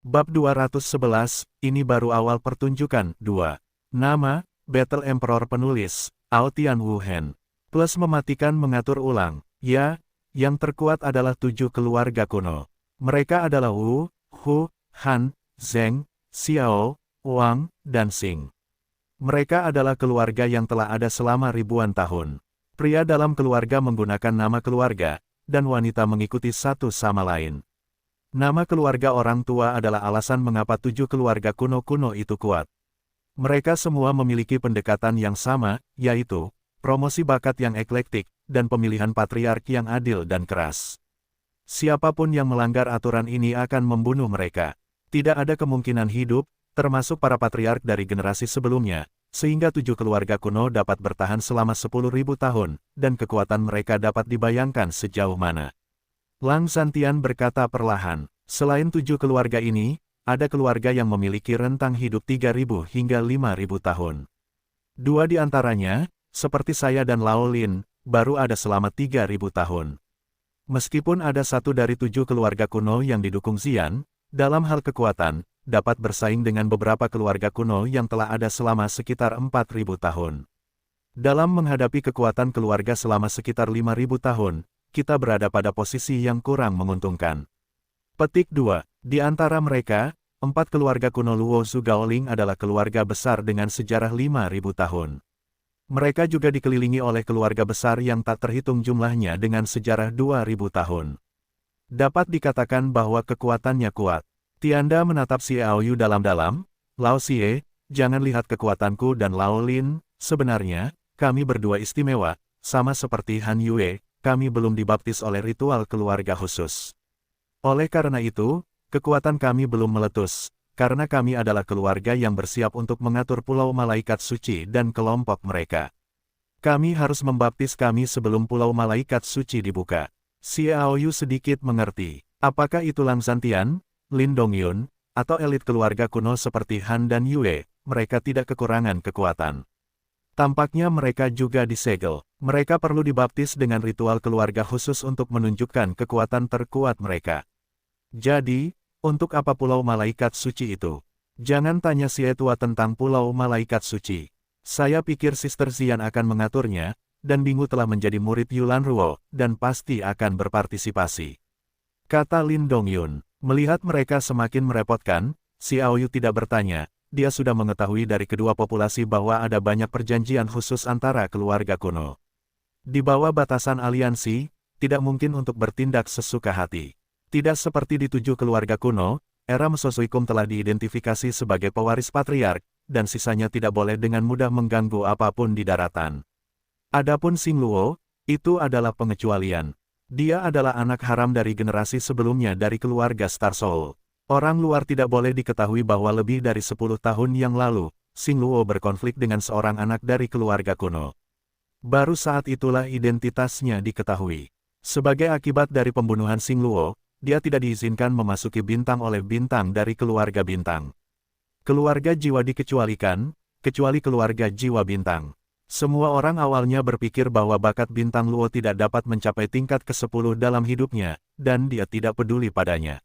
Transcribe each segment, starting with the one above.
Bab 211, ini baru awal pertunjukan. 2. Nama, Battle Emperor penulis, Aotian Wu Hen. Plus mematikan mengatur ulang. Ya, yang terkuat adalah 7 keluarga kuno. Mereka adalah Wu, Hu, Han, Zheng, Xiao, Wang, dan Xing. Mereka adalah keluarga yang telah ada selama ribuan tahun. Pria dalam keluarga menggunakan nama keluarga, dan wanita mengikuti satu sama lain. Nama keluarga orang tua adalah alasan mengapa 7 keluarga kuno-kuno itu kuat. Mereka semua memiliki pendekatan yang sama, yaitu promosi bakat yang eklektik, dan pemilihan patriark yang adil dan keras. Siapapun yang melanggar aturan ini akan membunuh mereka. Tidak ada kemungkinan hidup, termasuk para patriark dari generasi sebelumnya, sehingga 7 keluarga kuno dapat bertahan selama 10.000 tahun, dan kekuatan mereka dapat dibayangkan sejauh mana. Lang Zhantian berkata perlahan, selain 7 keluarga ini, ada keluarga yang memiliki rentang hidup 3.000 hingga 5.000 tahun. 2 di antaranya, seperti saya dan Lao Lin, baru ada selama 3.000 tahun. Meskipun ada 1 dari 7 keluarga kuno yang didukung Xian, dalam hal kekuatan, dapat bersaing dengan beberapa keluarga kuno yang telah ada selama sekitar 4.000 tahun. Dalam menghadapi kekuatan keluarga selama sekitar 5.000 tahun, kita berada pada posisi yang kurang menguntungkan. Petik 2. Di antara mereka, 4 keluarga kuno Luo Zhugaoling adalah keluarga besar dengan sejarah 5.000 tahun. Mereka juga dikelilingi oleh keluarga besar yang tak terhitung jumlahnya dengan sejarah 2.000 tahun. Dapat dikatakan bahwa kekuatannya kuat. Tianda menatap Xiao Yu dalam-dalam. Lao Xie, jangan lihat kekuatanku dan Lao Lin, sebenarnya, kami berdua istimewa, sama seperti Han Yue. Kami belum dibaptis oleh ritual keluarga khusus. Oleh karena itu, kekuatan kami belum meletus, karena kami adalah keluarga yang bersiap untuk mengatur pulau malaikat suci dan kelompok mereka. Kami harus membaptis kami sebelum pulau malaikat suci dibuka. Xiao Yu sedikit mengerti. Apakah itu Lang Zhantian, Lin Dongyun, atau elit keluarga kuno seperti Han dan Yue, mereka tidak kekurangan kekuatan. Tampaknya mereka juga disegel. Mereka perlu dibaptis dengan ritual keluarga khusus untuk menunjukkan kekuatan terkuat mereka. Jadi, untuk apa pulau malaikat suci itu? Jangan tanya Xie tua tentang pulau malaikat suci. Saya pikir Sister Xian akan mengaturnya, dan Bingu telah menjadi murid Yulan Ruo, dan pasti akan berpartisipasi. Kata Lin Dongyun. Melihat mereka semakin merepotkan, Xiao Yu tidak bertanya. Dia sudah mengetahui dari kedua populasi bahwa ada banyak perjanjian khusus antara keluarga kuno. Di bawah batasan aliansi, tidak mungkin untuk bertindak sesuka hati. Tidak seperti di 7 keluarga kuno, era Mesozoikum telah diidentifikasi sebagai pewaris patriark, dan sisanya tidak boleh dengan mudah mengganggu apapun di daratan. Adapun Xing Luo, itu adalah pengecualian. Dia adalah anak haram dari generasi sebelumnya dari keluarga Star Soul. Orang luar tidak boleh diketahui bahwa lebih dari 10 tahun yang lalu, Xing Luo berkonflik dengan seorang anak dari keluarga kuno. Baru saat itulah identitasnya diketahui. Sebagai akibat dari pembunuhan Xing Luo, dia tidak diizinkan memasuki bintang oleh bintang dari keluarga bintang. Keluarga jiwa dikecualikan, kecuali keluarga jiwa bintang. Semua orang awalnya berpikir bahwa bakat bintang Luo tidak dapat mencapai tingkat ke-10 dalam hidupnya, dan dia tidak peduli padanya.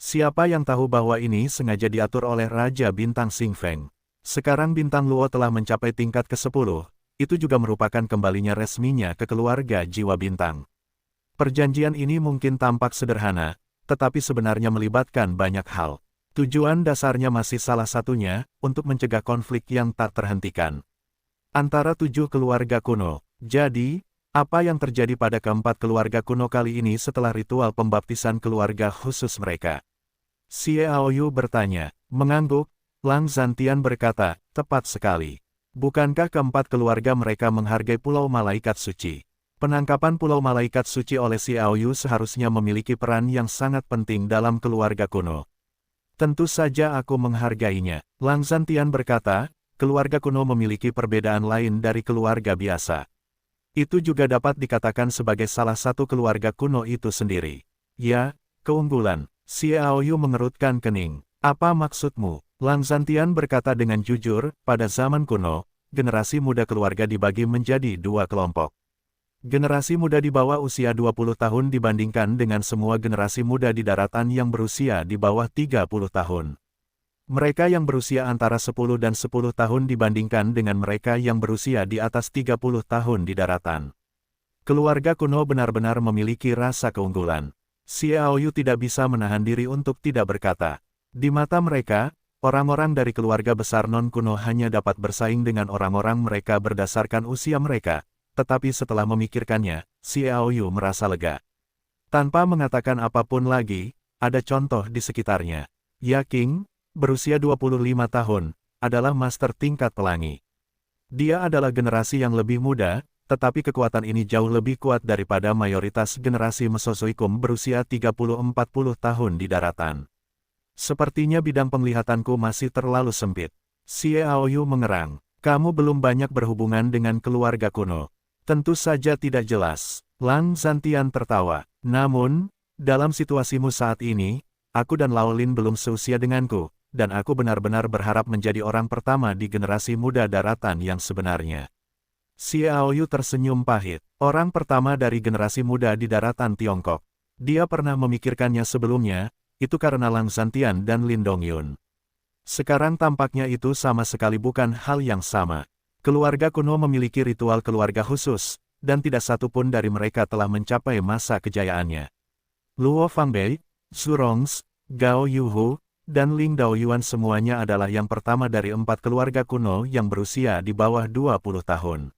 Siapa yang tahu bahwa ini sengaja diatur oleh Raja Bintang Xing Feng. Sekarang Bintang Luo telah mencapai tingkat ke-10, itu juga merupakan kembalinya resminya ke keluarga jiwa bintang. Perjanjian ini mungkin tampak sederhana, tetapi sebenarnya melibatkan banyak hal. Tujuan dasarnya masih salah satunya, untuk mencegah konflik yang tak terhentikan antara 7 keluarga kuno. Jadi, apa yang terjadi pada keempat keluarga kuno kali ini setelah ritual pembaptisan keluarga khusus mereka? Xiao Yu bertanya. Mengangguk, Lang Zhantian berkata, tepat sekali. Bukankah keempat keluarga mereka menghargai pulau malaikat suci? Penangkapan pulau malaikat suci oleh Xiao Yu seharusnya memiliki peran yang sangat penting dalam keluarga kuno. Tentu saja aku menghargainya. Lang Zhantian berkata, keluarga kuno memiliki perbedaan lain dari keluarga biasa. Itu juga dapat dikatakan sebagai salah satu keluarga kuno itu sendiri. Ya, keunggulan. Xiao Yu mengerutkan kening. Apa maksudmu? Lang Zhantian berkata dengan jujur, pada zaman kuno, generasi muda keluarga dibagi menjadi 2 kelompok. Generasi muda di bawah usia 20 tahun dibandingkan dengan semua generasi muda di daratan yang berusia di bawah 30 tahun. Mereka yang berusia antara 10 dan 10 tahun dibandingkan dengan mereka yang berusia di atas 30 tahun di daratan. Keluarga kuno benar-benar memiliki rasa keunggulan. Xiaoyu tidak bisa menahan diri untuk tidak berkata. Di mata mereka, orang-orang dari keluarga besar non-kuno hanya dapat bersaing dengan orang-orang mereka berdasarkan usia mereka. Tetapi setelah memikirkannya, Xiaoyu merasa lega. Tanpa mengatakan apapun lagi, ada contoh di sekitarnya. Ya King, berusia 25 tahun, adalah master tingkat pelangi. Dia adalah generasi yang lebih muda, tetapi kekuatan ini jauh lebih kuat daripada mayoritas generasi Mesozoikum berusia 30-40 tahun di daratan. Sepertinya bidang penglihatanku masih terlalu sempit. Xiaoyu mengerang. Kamu belum banyak berhubungan dengan keluarga kuno. Tentu saja tidak jelas. Lang Zhantian tertawa. Namun, dalam situasimu saat ini, aku dan Laolin belum seusia denganku, dan aku benar-benar berharap menjadi orang pertama di generasi muda daratan yang sebenarnya. Xiaoyu tersenyum pahit. Orang pertama dari generasi muda di daratan Tiongkok. Dia pernah memikirkannya sebelumnya, itu karena Lang Zhantian dan Lin Dongyun. Sekarang tampaknya itu sama sekali bukan hal yang sama. Keluarga kuno memiliki ritual keluarga khusus, dan tidak satu pun dari mereka telah mencapai masa kejayaannya. Luo Fangbei, Zhu Rongs, Gao Yuhu, dan Ling Daoyuan semuanya adalah yang pertama dari 4 keluarga kuno yang berusia di bawah 20 tahun.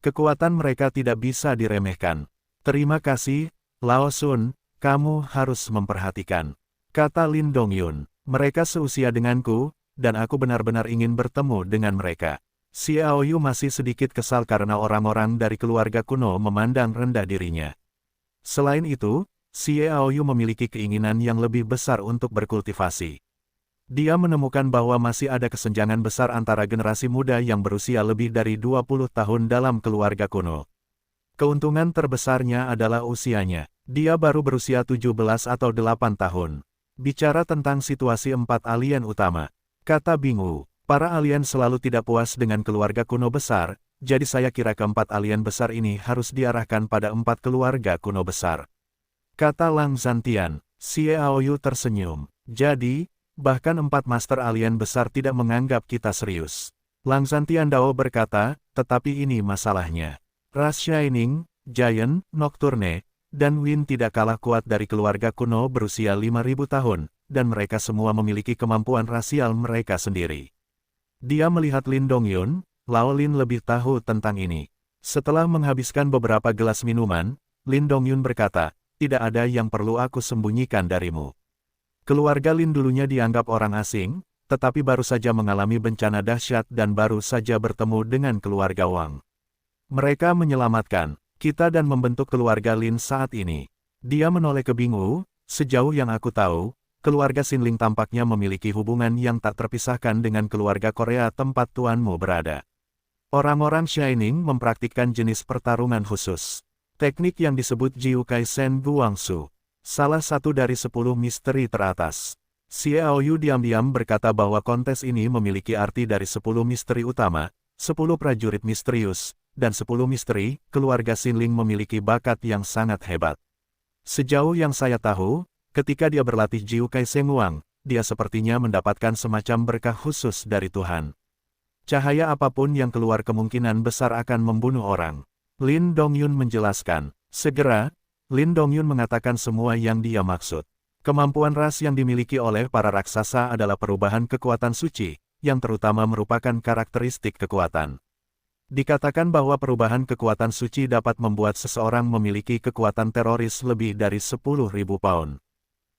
Kekuatan mereka tidak bisa diremehkan. Terima kasih, Lao Sun, kamu harus memperhatikan. Kata Lin Dongyun, mereka seusia denganku, dan aku benar-benar ingin bertemu dengan mereka. Xiaoyu masih sedikit kesal karena orang-orang dari keluarga kuno memandang rendah dirinya. Selain itu, Xiaoyu memiliki keinginan yang lebih besar untuk berkultivasi. Dia menemukan bahwa masih ada kesenjangan besar antara generasi muda yang berusia lebih dari 20 tahun dalam keluarga kuno. Keuntungan terbesarnya adalah usianya. Dia baru berusia 17 atau 8 tahun. Bicara tentang situasi 4 alien utama, kata Bingu. Para alien selalu tidak puas dengan keluarga kuno besar, jadi saya kira keempat alien besar ini harus diarahkan pada 4 keluarga kuno besar. Kata Lang Zhantian. Xiaoyu tersenyum. Jadi, bahkan 4 master alien besar tidak menganggap kita serius. Lang Zhantian Dao berkata, tetapi ini masalahnya. Ras Shining, Giant, Nocturne, dan Win tidak kalah kuat dari keluarga kuno berusia 5.000 tahun, dan mereka semua memiliki kemampuan rasial mereka sendiri. Dia melihat Lin Dongyun, Laolin lebih tahu tentang ini. Setelah menghabiskan beberapa gelas minuman, Lin Dongyun berkata, tidak ada yang perlu aku sembunyikan darimu. Keluarga Lin dulunya dianggap orang asing, tetapi baru saja mengalami bencana dahsyat dan baru saja bertemu dengan keluarga Wang. Mereka menyelamatkan kita dan membentuk keluarga Lin saat ini. Dia menoleh ke Bingu, sejauh yang aku tahu, keluarga Xinling tampaknya memiliki hubungan yang tak terpisahkan dengan keluarga Korea tempat tuanmu berada. Orang-orang Shining mempraktikkan jenis pertarungan khusus. Teknik yang disebut Jiukai Sen Guangsu. Salah satu dari 10 misteri teratas. Xiaoyu diam-diam berkata bahwa kontes ini memiliki arti dari 10 misteri utama, 10 prajurit misterius, dan 10 misteri, keluarga Xinling memiliki bakat yang sangat hebat. Sejauh yang saya tahu, ketika dia berlatih Jiukai Sengwang, dia sepertinya mendapatkan semacam berkah khusus dari Tuhan. Cahaya apapun yang keluar kemungkinan besar akan membunuh orang. Lin Dongyun menjelaskan. Segera, Lin Dongyun mengatakan semua yang dia maksud. Kemampuan ras yang dimiliki oleh para raksasa adalah perubahan kekuatan suci, yang terutama merupakan karakteristik kekuatan. Dikatakan bahwa perubahan kekuatan suci dapat membuat seseorang memiliki kekuatan teroris lebih dari 10.000 pound.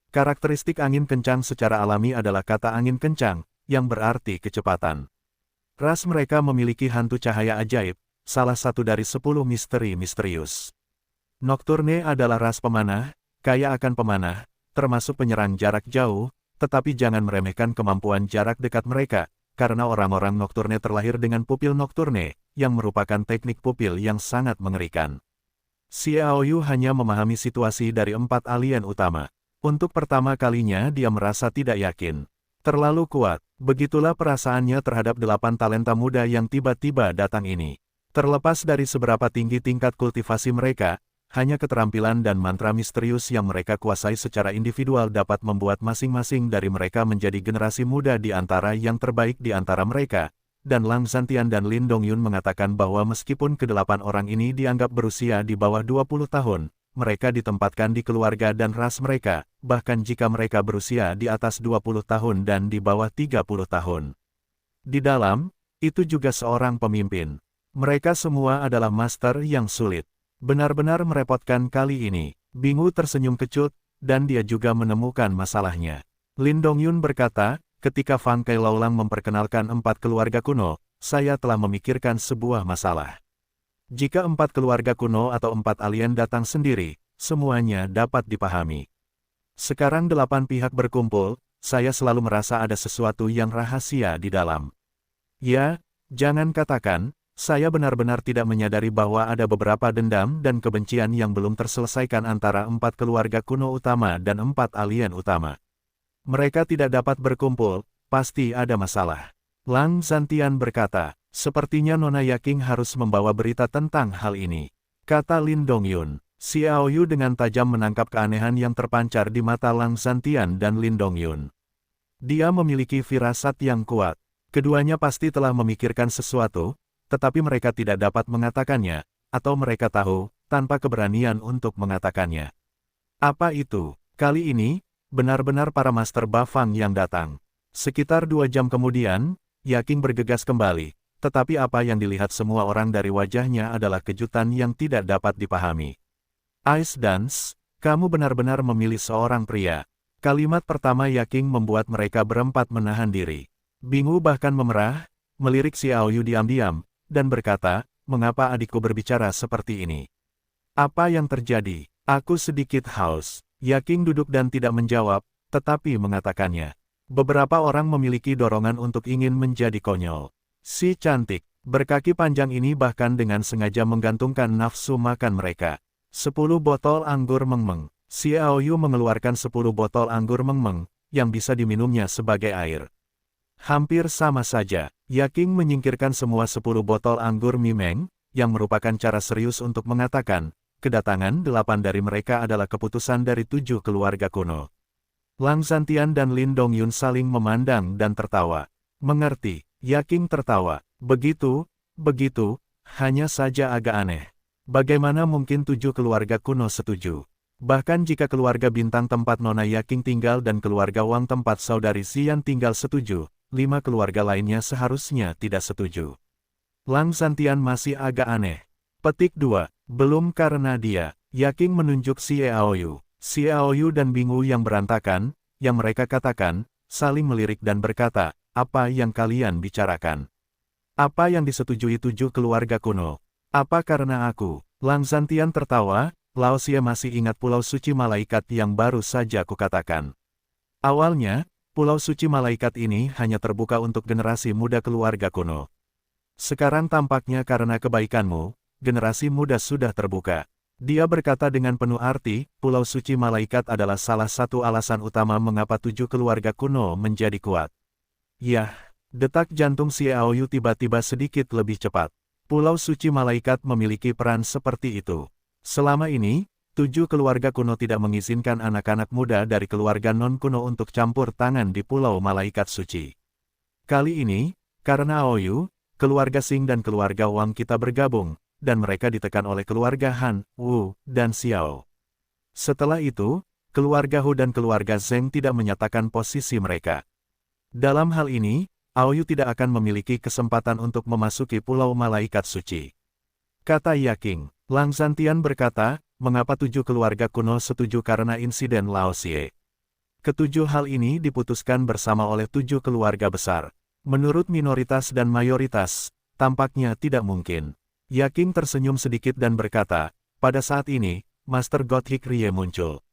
Karakteristik angin kencang secara alami adalah kata angin kencang, yang berarti kecepatan. Ras mereka memiliki hantu cahaya ajaib, salah satu dari 10 misteri misterius. Nocturne adalah ras pemanah, kaya akan pemanah, termasuk penyerang jarak jauh, tetapi jangan meremehkan kemampuan jarak dekat mereka, karena orang-orang Nocturne terlahir dengan pupil Nocturne, yang merupakan teknik pupil yang sangat mengerikan. Xiaoyu hanya memahami situasi dari 4 alien utama. Untuk pertama kalinya dia merasa tidak yakin. Terlalu kuat, begitulah perasaannya terhadap 8 talenta muda yang tiba-tiba datang ini. Terlepas dari seberapa tinggi tingkat kultivasi mereka, hanya keterampilan dan mantra misterius yang mereka kuasai secara individual dapat membuat masing-masing dari mereka menjadi generasi muda di antara yang terbaik di antara mereka. Dan Lang Zhantian dan Lin Dongyun mengatakan bahwa meskipun kedelapan orang ini dianggap berusia di bawah 20 tahun, mereka ditempatkan di keluarga dan ras mereka, bahkan jika mereka berusia di atas 20 tahun dan di bawah 30 tahun. Di dalam, itu juga seorang pemimpin. Mereka semua adalah master yang sulit. Benar-benar merepotkan kali ini. Bingu tersenyum kecut, dan dia juga menemukan masalahnya. Lin Dongyun berkata, ketika Fang Keilaulang memperkenalkan 4 keluarga kuno, saya telah memikirkan sebuah masalah. Jika 4 keluarga kuno atau 4 alien datang sendiri, semuanya dapat dipahami. Sekarang 8 pihak berkumpul, saya selalu merasa ada sesuatu yang rahasia di dalam. Ya, jangan katakan, saya benar-benar tidak menyadari bahwa ada beberapa dendam dan kebencian yang belum terselesaikan antara 4 keluarga kuno utama dan 4 alien utama. Mereka tidak dapat berkumpul, pasti ada masalah. Lang Zhantian berkata, sepertinya Nona Yaking harus membawa berita tentang hal ini. Kata Lin Dongyun. Xiao Yu dengan tajam menangkap keanehan yang terpancar di mata Lang Zhantian dan Lin Dongyun. Dia memiliki firasat yang kuat. Keduanya pasti telah memikirkan sesuatu, tetapi mereka tidak dapat mengatakannya, atau mereka tahu, tanpa keberanian untuk mengatakannya. Apa itu? Kali ini, benar-benar para Master Bafang yang datang. Sekitar 2 jam kemudian, Yaking bergegas kembali, tetapi apa yang dilihat semua orang dari wajahnya adalah kejutan yang tidak dapat dipahami. Ice Dance, kamu benar-benar memilih seorang pria. Kalimat pertama Yaking membuat mereka berempat menahan diri. Bingu bahkan memerah, melirik Xiao Yu diam-diam, dan berkata, mengapa adikku berbicara seperti ini? Apa yang terjadi? Aku sedikit haus. Yaking duduk dan tidak menjawab, tetapi mengatakannya. Beberapa orang memiliki dorongan untuk ingin menjadi konyol. Si cantik, berkaki panjang ini bahkan dengan sengaja menggantungkan nafsu makan mereka. 10 botol anggur mengmeng. Xiao Yu mengeluarkan 10 botol anggur mengmeng, yang bisa diminumnya sebagai air. Hampir sama saja, Yaking menyingkirkan semua 10 botol anggur mimeng, yang merupakan cara serius untuk mengatakan, kedatangan 8 dari mereka adalah keputusan dari 7 keluarga kuno. Lang Zhantian dan Lin Dongyun saling memandang dan tertawa. Mengerti, Yaking tertawa. Begitu, hanya saja agak aneh. Bagaimana mungkin 7 keluarga kuno setuju? Bahkan jika keluarga bintang tempat Nona Yaking tinggal dan keluarga Wang tempat saudari Xian tinggal setuju, 5 keluarga lainnya seharusnya tidak setuju. Lang Zhantian masih agak aneh. Petik 2. Belum karena dia, Yaking menunjuk Xiao Yu. Xiao Yu dan Bingu yang berantakan, yang mereka katakan, saling melirik dan berkata, apa yang kalian bicarakan? Apa yang disetujui 7 keluarga kuno? Apa karena aku? Lang Zhantian tertawa, Lao Xie masih ingat Pulau Suci Malaikat yang baru saja kukatakan. Awalnya, Pulau Suci Malaikat ini hanya terbuka untuk generasi muda keluarga kuno. Sekarang tampaknya karena kebaikanmu, generasi muda sudah terbuka. Dia berkata dengan penuh arti, Pulau Suci Malaikat adalah salah satu alasan utama mengapa 7 keluarga kuno menjadi kuat. Yah, detak jantung Xiao Yu tiba-tiba sedikit lebih cepat. Pulau Suci Malaikat memiliki peran seperti itu. Selama ini, 7 keluarga kuno tidak mengizinkan anak-anak muda dari keluarga non-kuno untuk campur tangan di Pulau Malaikat Suci. Kali ini, karena Aoyu, keluarga Xing dan keluarga Wang kita bergabung, dan mereka ditekan oleh keluarga Han, Wu, dan Xiao. Setelah itu, keluarga Hu dan keluarga Zheng tidak menyatakan posisi mereka. Dalam hal ini, Aoyu tidak akan memiliki kesempatan untuk memasuki Pulau Malaikat Suci. Kata Yaking. Lang Zhantian berkata, mengapa 7 keluarga kuno setuju karena insiden Lao Xie. Ketujuh hal ini diputuskan bersama oleh 7 keluarga besar. Menurut minoritas dan mayoritas, tampaknya tidak mungkin. Yaking tersenyum sedikit dan berkata, pada saat ini, Master Gothic Rie muncul.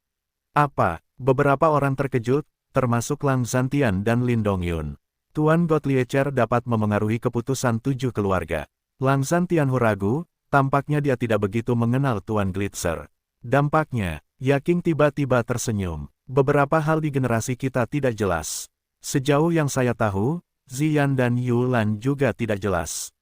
Apa? Beberapa orang terkejut, termasuk Lang Zhantian dan Lin Dongyun. Tuan Gotliecher dapat memengaruhi keputusan 7 keluarga. Lang Zhantian ragu, tampaknya dia tidak begitu mengenal Tuan Glitzer. Dampaknya, Yaking tiba-tiba tersenyum. Beberapa hal di generasi kita tidak jelas. Sejauh yang saya tahu, Ziyan dan Yulan juga tidak jelas.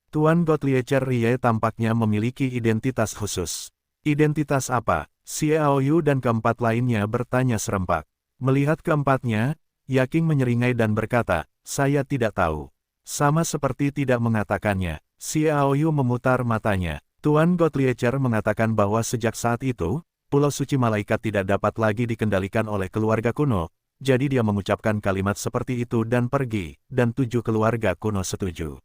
Tuan Gottlieb Rie tampaknya memiliki identitas khusus. Identitas apa? Xiaoyu dan keempat lainnya bertanya serempak. Melihat keempatnya, Yaking menyeringai dan berkata, saya tidak tahu. Sama seperti tidak mengatakannya, Xiaoyu memutar matanya. Tuan Gottlieb mengatakan bahwa sejak saat itu, Pulau Suci Malaikat tidak dapat lagi dikendalikan oleh keluarga kuno, jadi dia mengucapkan kalimat seperti itu dan pergi, dan 7 keluarga kuno setuju.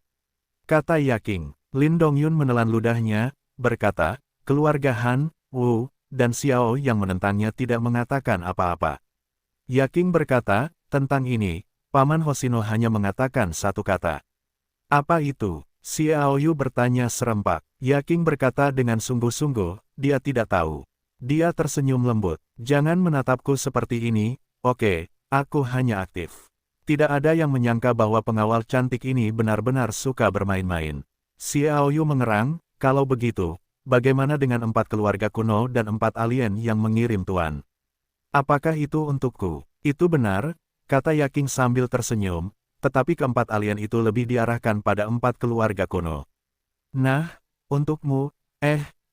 Kata Yaking. Lin Dongyun menelan ludahnya, berkata, keluarga Han, Wu, dan Xiao yang menentangnya tidak mengatakan apa-apa. Yaking berkata, tentang ini, Paman Hoshino hanya mengatakan satu kata. Apa itu? Xiaoyu bertanya serempak. Yaking berkata dengan sungguh-sungguh, dia tidak tahu. Dia tersenyum lembut. Jangan menatapku seperti ini, oke, aku hanya aktif. Tidak ada yang menyangka bahwa pengawal cantik ini benar-benar suka bermain-main. Xiaoyu mengerang, kalau begitu, bagaimana dengan 4 keluarga kuno dan 4 alien yang mengirim Tuan? Apakah itu untukku? Itu benar, kata Yaking sambil tersenyum, tetapi keempat alien itu lebih diarahkan pada 4 keluarga kuno. Nah, untukmu,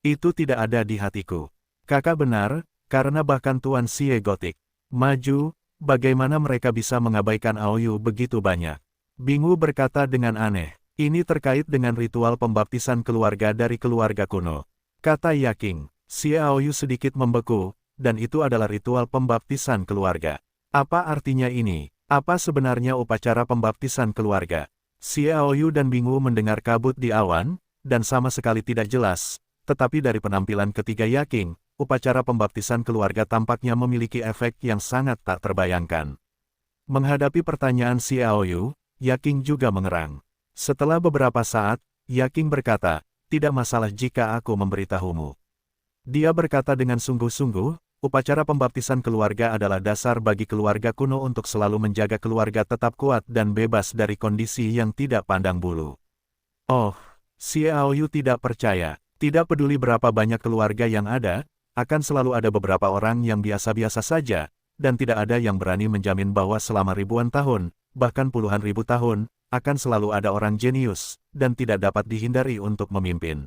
itu tidak ada di hatiku. Kakak benar, karena bahkan Tuan Xie Gotik maju, bagaimana mereka bisa mengabaikan Aoyu begitu banyak? Bingu berkata dengan aneh, ini terkait dengan ritual pembaptisan keluarga dari keluarga kuno. Kata Yaking, Xiaoyu sedikit membeku, dan itu adalah ritual pembaptisan keluarga. Apa artinya ini? Apa sebenarnya upacara pembaptisan keluarga? Xiaoyu dan Bingu mendengar kabut di awan, dan sama sekali tidak jelas, tetapi dari penampilan ketiga Yaking, upacara pembaptisan keluarga tampaknya memiliki efek yang sangat tak terbayangkan. Menghadapi pertanyaan Xiaoyu, Yaking juga mengerang. Setelah beberapa saat, Yaking berkata, tidak masalah jika aku memberitahumu. Dia berkata dengan sungguh-sungguh, upacara pembaptisan keluarga adalah dasar bagi keluarga kuno untuk selalu menjaga keluarga tetap kuat dan bebas dari kondisi yang tidak pandang bulu. Oh, Xiaoyu tidak percaya. Tidak peduli berapa banyak keluarga yang ada, akan selalu ada beberapa orang yang biasa-biasa saja, dan tidak ada yang berani menjamin bahwa selama ribuan tahun, bahkan puluhan ribu tahun, akan selalu ada orang jenius, dan tidak dapat dihindari untuk memimpin.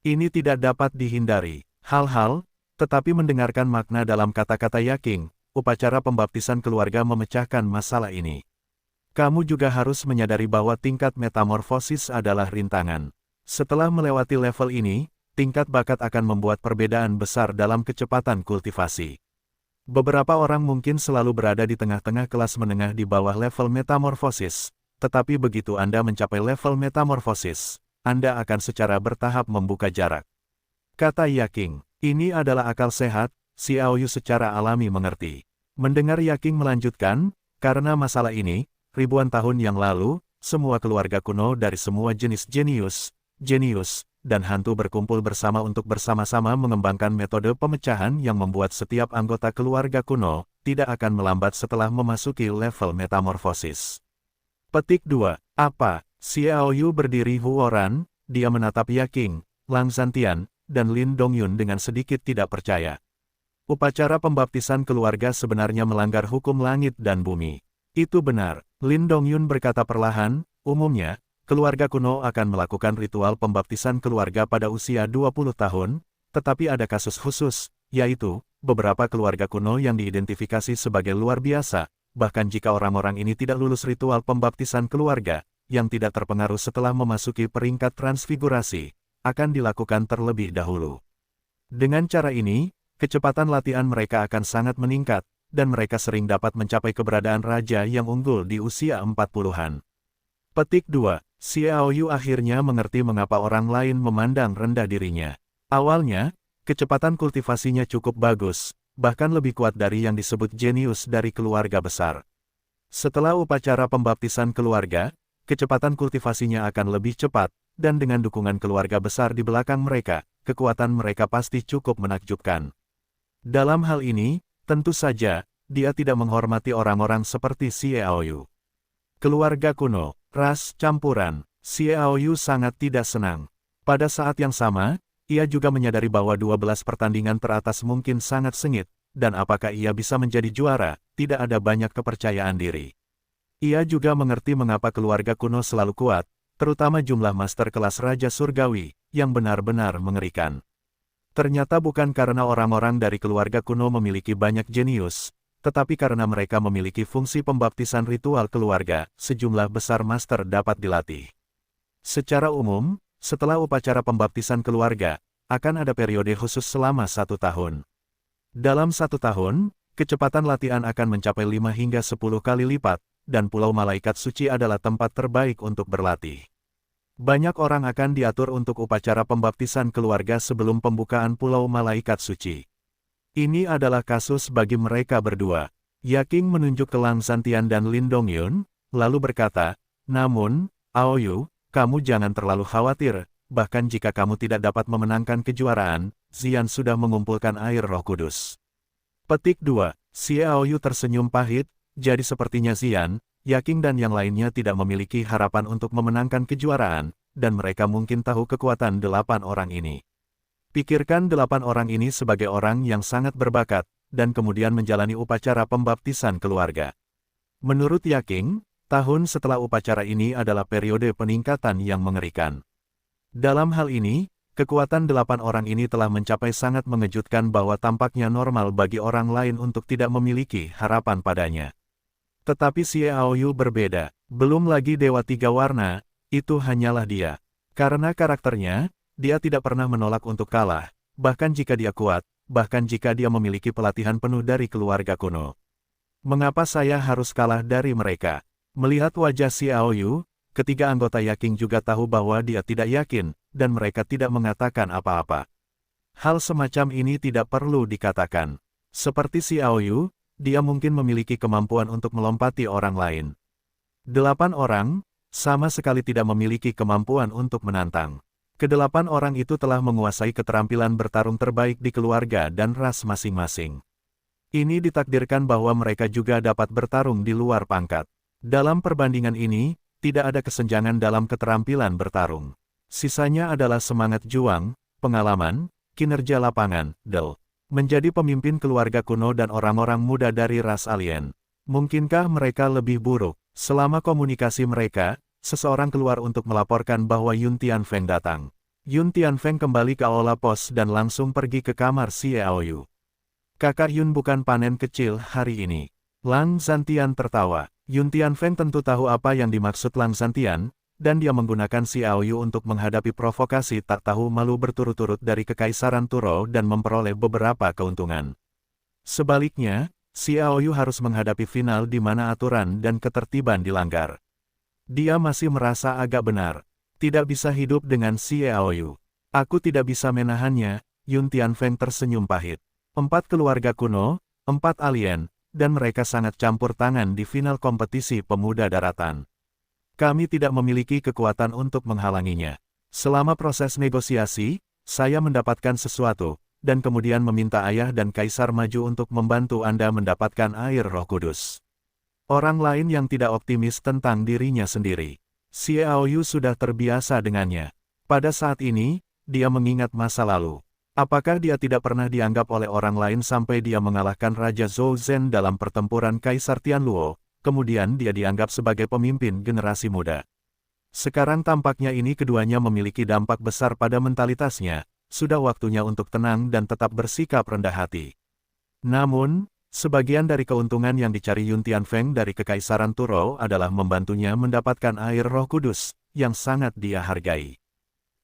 Ini tidak dapat dihindari. Hal-hal, tetapi mendengarkan makna dalam kata-kata Yaking, upacara pembaptisan keluarga memecahkan masalah ini. Kamu juga harus menyadari bahwa tingkat metamorfosis adalah rintangan. Setelah melewati level ini, tingkat bakat akan membuat perbedaan besar dalam kecepatan kultivasi. Beberapa orang mungkin selalu berada di tengah-tengah kelas menengah di bawah level metamorfosis, tetapi begitu Anda mencapai level metamorfosis, Anda akan secara bertahap membuka jarak. Kata Yaking, ini adalah akal sehat, Xiaoyu secara alami mengerti. Mendengar Yaking melanjutkan, karena masalah ini, ribuan tahun yang lalu, semua keluarga kuno dari semua jenis jenius, dan hantu berkumpul bersama untuk bersama-sama mengembangkan metode pemecahan yang membuat setiap anggota keluarga kuno tidak akan melambat setelah memasuki level metamorfosis. Petik 2. Apa? Xiaoyu berdiri huoran, dia menatap Yaking, Lang Zhantian, dan Lin Dongyun dengan sedikit tidak percaya. Upacara pembaptisan keluarga sebenarnya melanggar hukum langit dan bumi. Itu benar, Lin Dongyun berkata perlahan, umumnya, keluarga kuno akan melakukan ritual pembaptisan keluarga pada usia 20 tahun, tetapi ada kasus khusus, yaitu, beberapa keluarga kuno yang diidentifikasi sebagai luar biasa, bahkan jika orang-orang ini tidak lulus ritual pembaptisan keluarga, yang tidak terpengaruh setelah memasuki peringkat transfigurasi, akan dilakukan terlebih dahulu. Dengan cara ini, kecepatan latihan mereka akan sangat meningkat, dan mereka sering dapat mencapai keberadaan raja yang unggul di usia 40-an. Petik 2. Xiaoyu akhirnya mengerti mengapa orang lain memandang rendah dirinya. Awalnya, kecepatan kultivasinya cukup bagus, bahkan lebih kuat dari yang disebut jenius dari keluarga besar. Setelah upacara pembaptisan keluarga, kecepatan kultivasinya akan lebih cepat, dan dengan dukungan keluarga besar di belakang mereka, kekuatan mereka pasti cukup menakjubkan. Dalam hal ini, tentu saja, dia tidak menghormati orang-orang seperti Xiaoyu. Keluarga kuno, ras campuran, Xiaoyu sangat tidak senang. Pada saat yang sama, ia juga menyadari bahwa 12 pertandingan teratas mungkin sangat sengit, dan apakah ia bisa menjadi juara, tidak ada banyak kepercayaan diri. Ia juga mengerti mengapa keluarga kuno selalu kuat, terutama jumlah master kelas Raja Surgawi, yang benar-benar mengerikan. Ternyata bukan karena orang-orang dari keluarga kuno memiliki banyak jenius, tetapi karena mereka memiliki fungsi pembaptisan ritual keluarga, sejumlah besar master dapat dilatih. Secara umum, setelah upacara pembaptisan keluarga, akan ada periode khusus selama 1 tahun. Dalam 1 tahun, kecepatan latihan akan mencapai 5 hingga 10 kali lipat, dan Pulau Malaikat Suci adalah tempat terbaik untuk berlatih. Banyak orang akan diatur untuk upacara pembaptisan keluarga sebelum pembukaan Pulau Malaikat Suci. Ini adalah kasus bagi mereka berdua. Yaking menunjuk ke Lang Santian dan Lin Dongyun, lalu berkata, namun, Aoyu, kamu jangan terlalu khawatir, bahkan jika kamu tidak dapat memenangkan kejuaraan, Xian sudah mengumpulkan air Roh Kudus. Petik 2. Si Aoyu tersenyum pahit, jadi sepertinya Xian, Yaking dan yang lainnya tidak memiliki harapan untuk memenangkan kejuaraan, dan mereka mungkin tahu kekuatan 8 orang ini. Pikirkan 8 orang ini sebagai orang yang sangat berbakat, dan kemudian menjalani upacara pembaptisan keluarga. Menurut Yaking, tahun setelah upacara ini adalah periode peningkatan yang mengerikan. Dalam hal ini, kekuatan 8 orang ini telah mencapai sangat mengejutkan bahwa tampaknya normal bagi orang lain untuk tidak memiliki harapan padanya. Tetapi Xie Aoyu berbeda, belum lagi Dewa Tiga Warna, itu hanyalah dia. Karena karakternya, dia tidak pernah menolak untuk kalah, bahkan jika dia kuat, bahkan jika dia memiliki pelatihan penuh dari keluarga kuno. Mengapa saya harus kalah dari mereka? Melihat wajah Xie Aoyu, ketiga anggota Yaking juga tahu bahwa dia tidak yakin, dan mereka tidak mengatakan apa-apa. Hal semacam ini tidak perlu dikatakan. Seperti Xie Aoyu, dia mungkin memiliki kemampuan untuk melompati orang lain. 8 orang, sama sekali tidak memiliki kemampuan untuk menantang. Kedelapan orang itu telah menguasai keterampilan bertarung terbaik di keluarga dan ras masing-masing. Ini ditakdirkan bahwa mereka juga dapat bertarung di luar pangkat. Dalam perbandingan ini, tidak ada kesenjangan dalam keterampilan bertarung. Sisanya adalah semangat juang, pengalaman, kinerja lapangan, menjadi pemimpin keluarga kuno dan orang-orang muda dari ras alien. Mungkinkah mereka lebih buruk? Selama komunikasi mereka, seseorang keluar untuk melaporkan bahwa Yun Tianfeng datang. Yun Tianfeng kembali ke aula pos dan langsung pergi ke kamar Xie Aoyu. Kakak Yun bukan panen kecil hari ini. Lang Santian tertawa. Yun Tianfeng tentu tahu apa yang dimaksud Lang Santian, dan dia menggunakan Xie Aoyu untuk menghadapi provokasi tak tahu malu berturut-turut dari Kekaisaran Turo dan memperoleh beberapa keuntungan. Sebaliknya, Xie Aoyu harus menghadapi final di mana aturan dan ketertiban dilanggar. Dia masih merasa agak benar. Tidak bisa hidup dengan Xie Aoyu. Aku tidak bisa menahannya, Yun Tianfeng tersenyum pahit. 4 keluarga kuno, 4 alien, dan mereka sangat campur tangan di final kompetisi pemuda daratan. Kami tidak memiliki kekuatan untuk menghalanginya. Selama proses negosiasi, saya mendapatkan sesuatu, dan kemudian meminta ayah dan kaisar maju untuk membantu Anda mendapatkan air Roh Kudus. Orang lain yang tidak optimis tentang dirinya sendiri. Xie Aoyu sudah terbiasa dengannya. Pada saat ini, dia mengingat masa lalu. Apakah dia tidak pernah dianggap oleh orang lain sampai dia mengalahkan Raja Zhou Zhen dalam pertempuran Kaisar Tianluo? Kemudian dia dianggap sebagai pemimpin generasi muda. Sekarang tampaknya ini keduanya memiliki dampak besar pada mentalitasnya, sudah waktunya untuk tenang dan tetap bersikap rendah hati. Namun, sebagian dari keuntungan yang dicari Yun Tianfeng dari Kekaisaran Turo adalah membantunya mendapatkan air Roh Kudus, yang sangat dia hargai.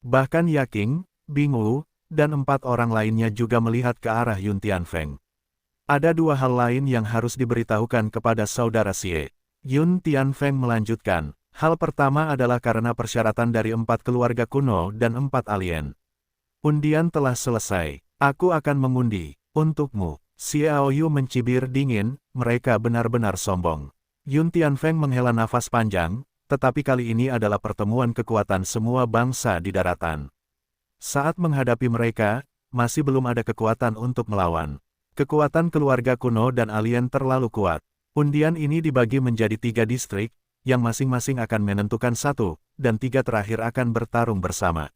Bahkan Yaking, Bingwu, dan 4 orang lainnya juga melihat ke arah Yun Tianfeng. Ada 2 hal lain yang harus diberitahukan kepada saudara Xie. Yun Tianfeng melanjutkan, hal pertama adalah karena persyaratan dari 4 keluarga kuno dan 4 alien. Undian telah selesai, aku akan mengundi, untukmu. Xie Aoyu mencibir dingin, mereka benar-benar sombong. Yun Tianfeng menghela nafas panjang, tetapi kali ini adalah pertemuan kekuatan semua bangsa di daratan. Saat menghadapi mereka, masih belum ada kekuatan untuk melawan. Kekuatan keluarga kuno dan alien terlalu kuat. Undian ini dibagi menjadi 3 distrik, yang masing-masing akan menentukan 1, dan 3 terakhir akan bertarung bersama.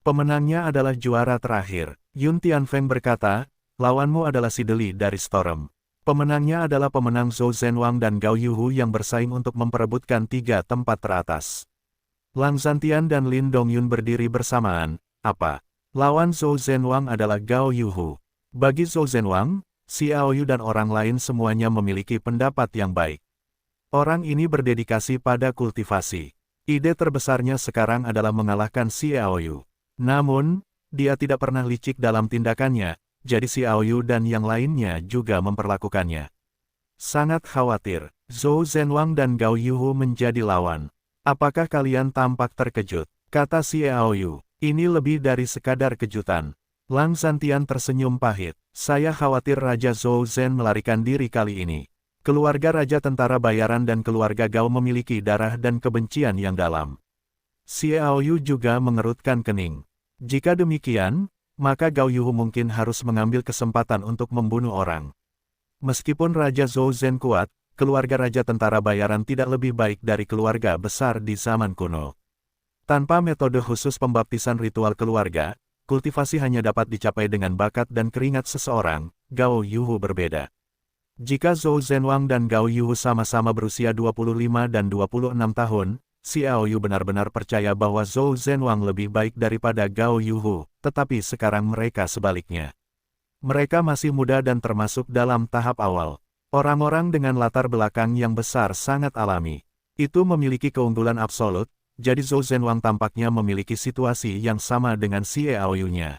Pemenangnya adalah juara terakhir. Yun Tianfeng berkata, lawanmu adalah si Deli dari Storm. Pemenangnya adalah pemenang Zhou Zhenwang dan Gao Yuhu yang bersaing untuk memperebutkan 3 tempat teratas. Lang Zhantian dan Lin Dongyun berdiri bersamaan. Apa? Lawan Zhou Zhenwang adalah Gao Yuhu. Bagi Zhou Zhenwang, Xiao Yu dan orang lain semuanya memiliki pendapat yang baik. Orang ini berdedikasi pada kultivasi. Ide terbesarnya sekarang adalah mengalahkan Xiao Yu. Namun, dia tidak pernah licik dalam tindakannya, jadi Xiao Yu dan yang lainnya juga memperlakukannya sangat khawatir. Zhou Zhenwang dan Gao Yuhu menjadi lawan. Apakah kalian tampak terkejut? Kata Xiao Yu. Ini lebih dari sekadar kejutan. Lang Zhantian tersenyum pahit. Saya khawatir Raja Zhou Zhen melarikan diri kali ini. Keluarga Raja Tentara Bayaran dan keluarga Gao memiliki darah dan kebencian yang dalam. Xiao Yu juga mengerutkan kening. Jika demikian, maka Gao Yuhu mungkin harus mengambil kesempatan untuk membunuh orang. Meskipun Raja Zhou Zhen kuat, keluarga Raja Tentara Bayaran tidak lebih baik dari keluarga besar di zaman kuno. Tanpa metode khusus pembaptisan ritual keluarga, kultivasi hanya dapat dicapai dengan bakat dan keringat seseorang. Gao Yuhu berbeda. Jika Zhou Zhenwang dan Gao Yuhu sama-sama berusia 25 dan 26 tahun, Xiao Yu benar-benar percaya bahwa Zhou Zhenwang lebih baik daripada Gao Yuhu, tetapi sekarang mereka sebaliknya. Mereka masih muda dan termasuk dalam tahap awal. Orang-orang dengan latar belakang yang besar sangat alami. Itu memiliki keunggulan absolut, jadi Zhou Zhenwang tampaknya memiliki situasi yang sama dengan Xiao Yu-nya.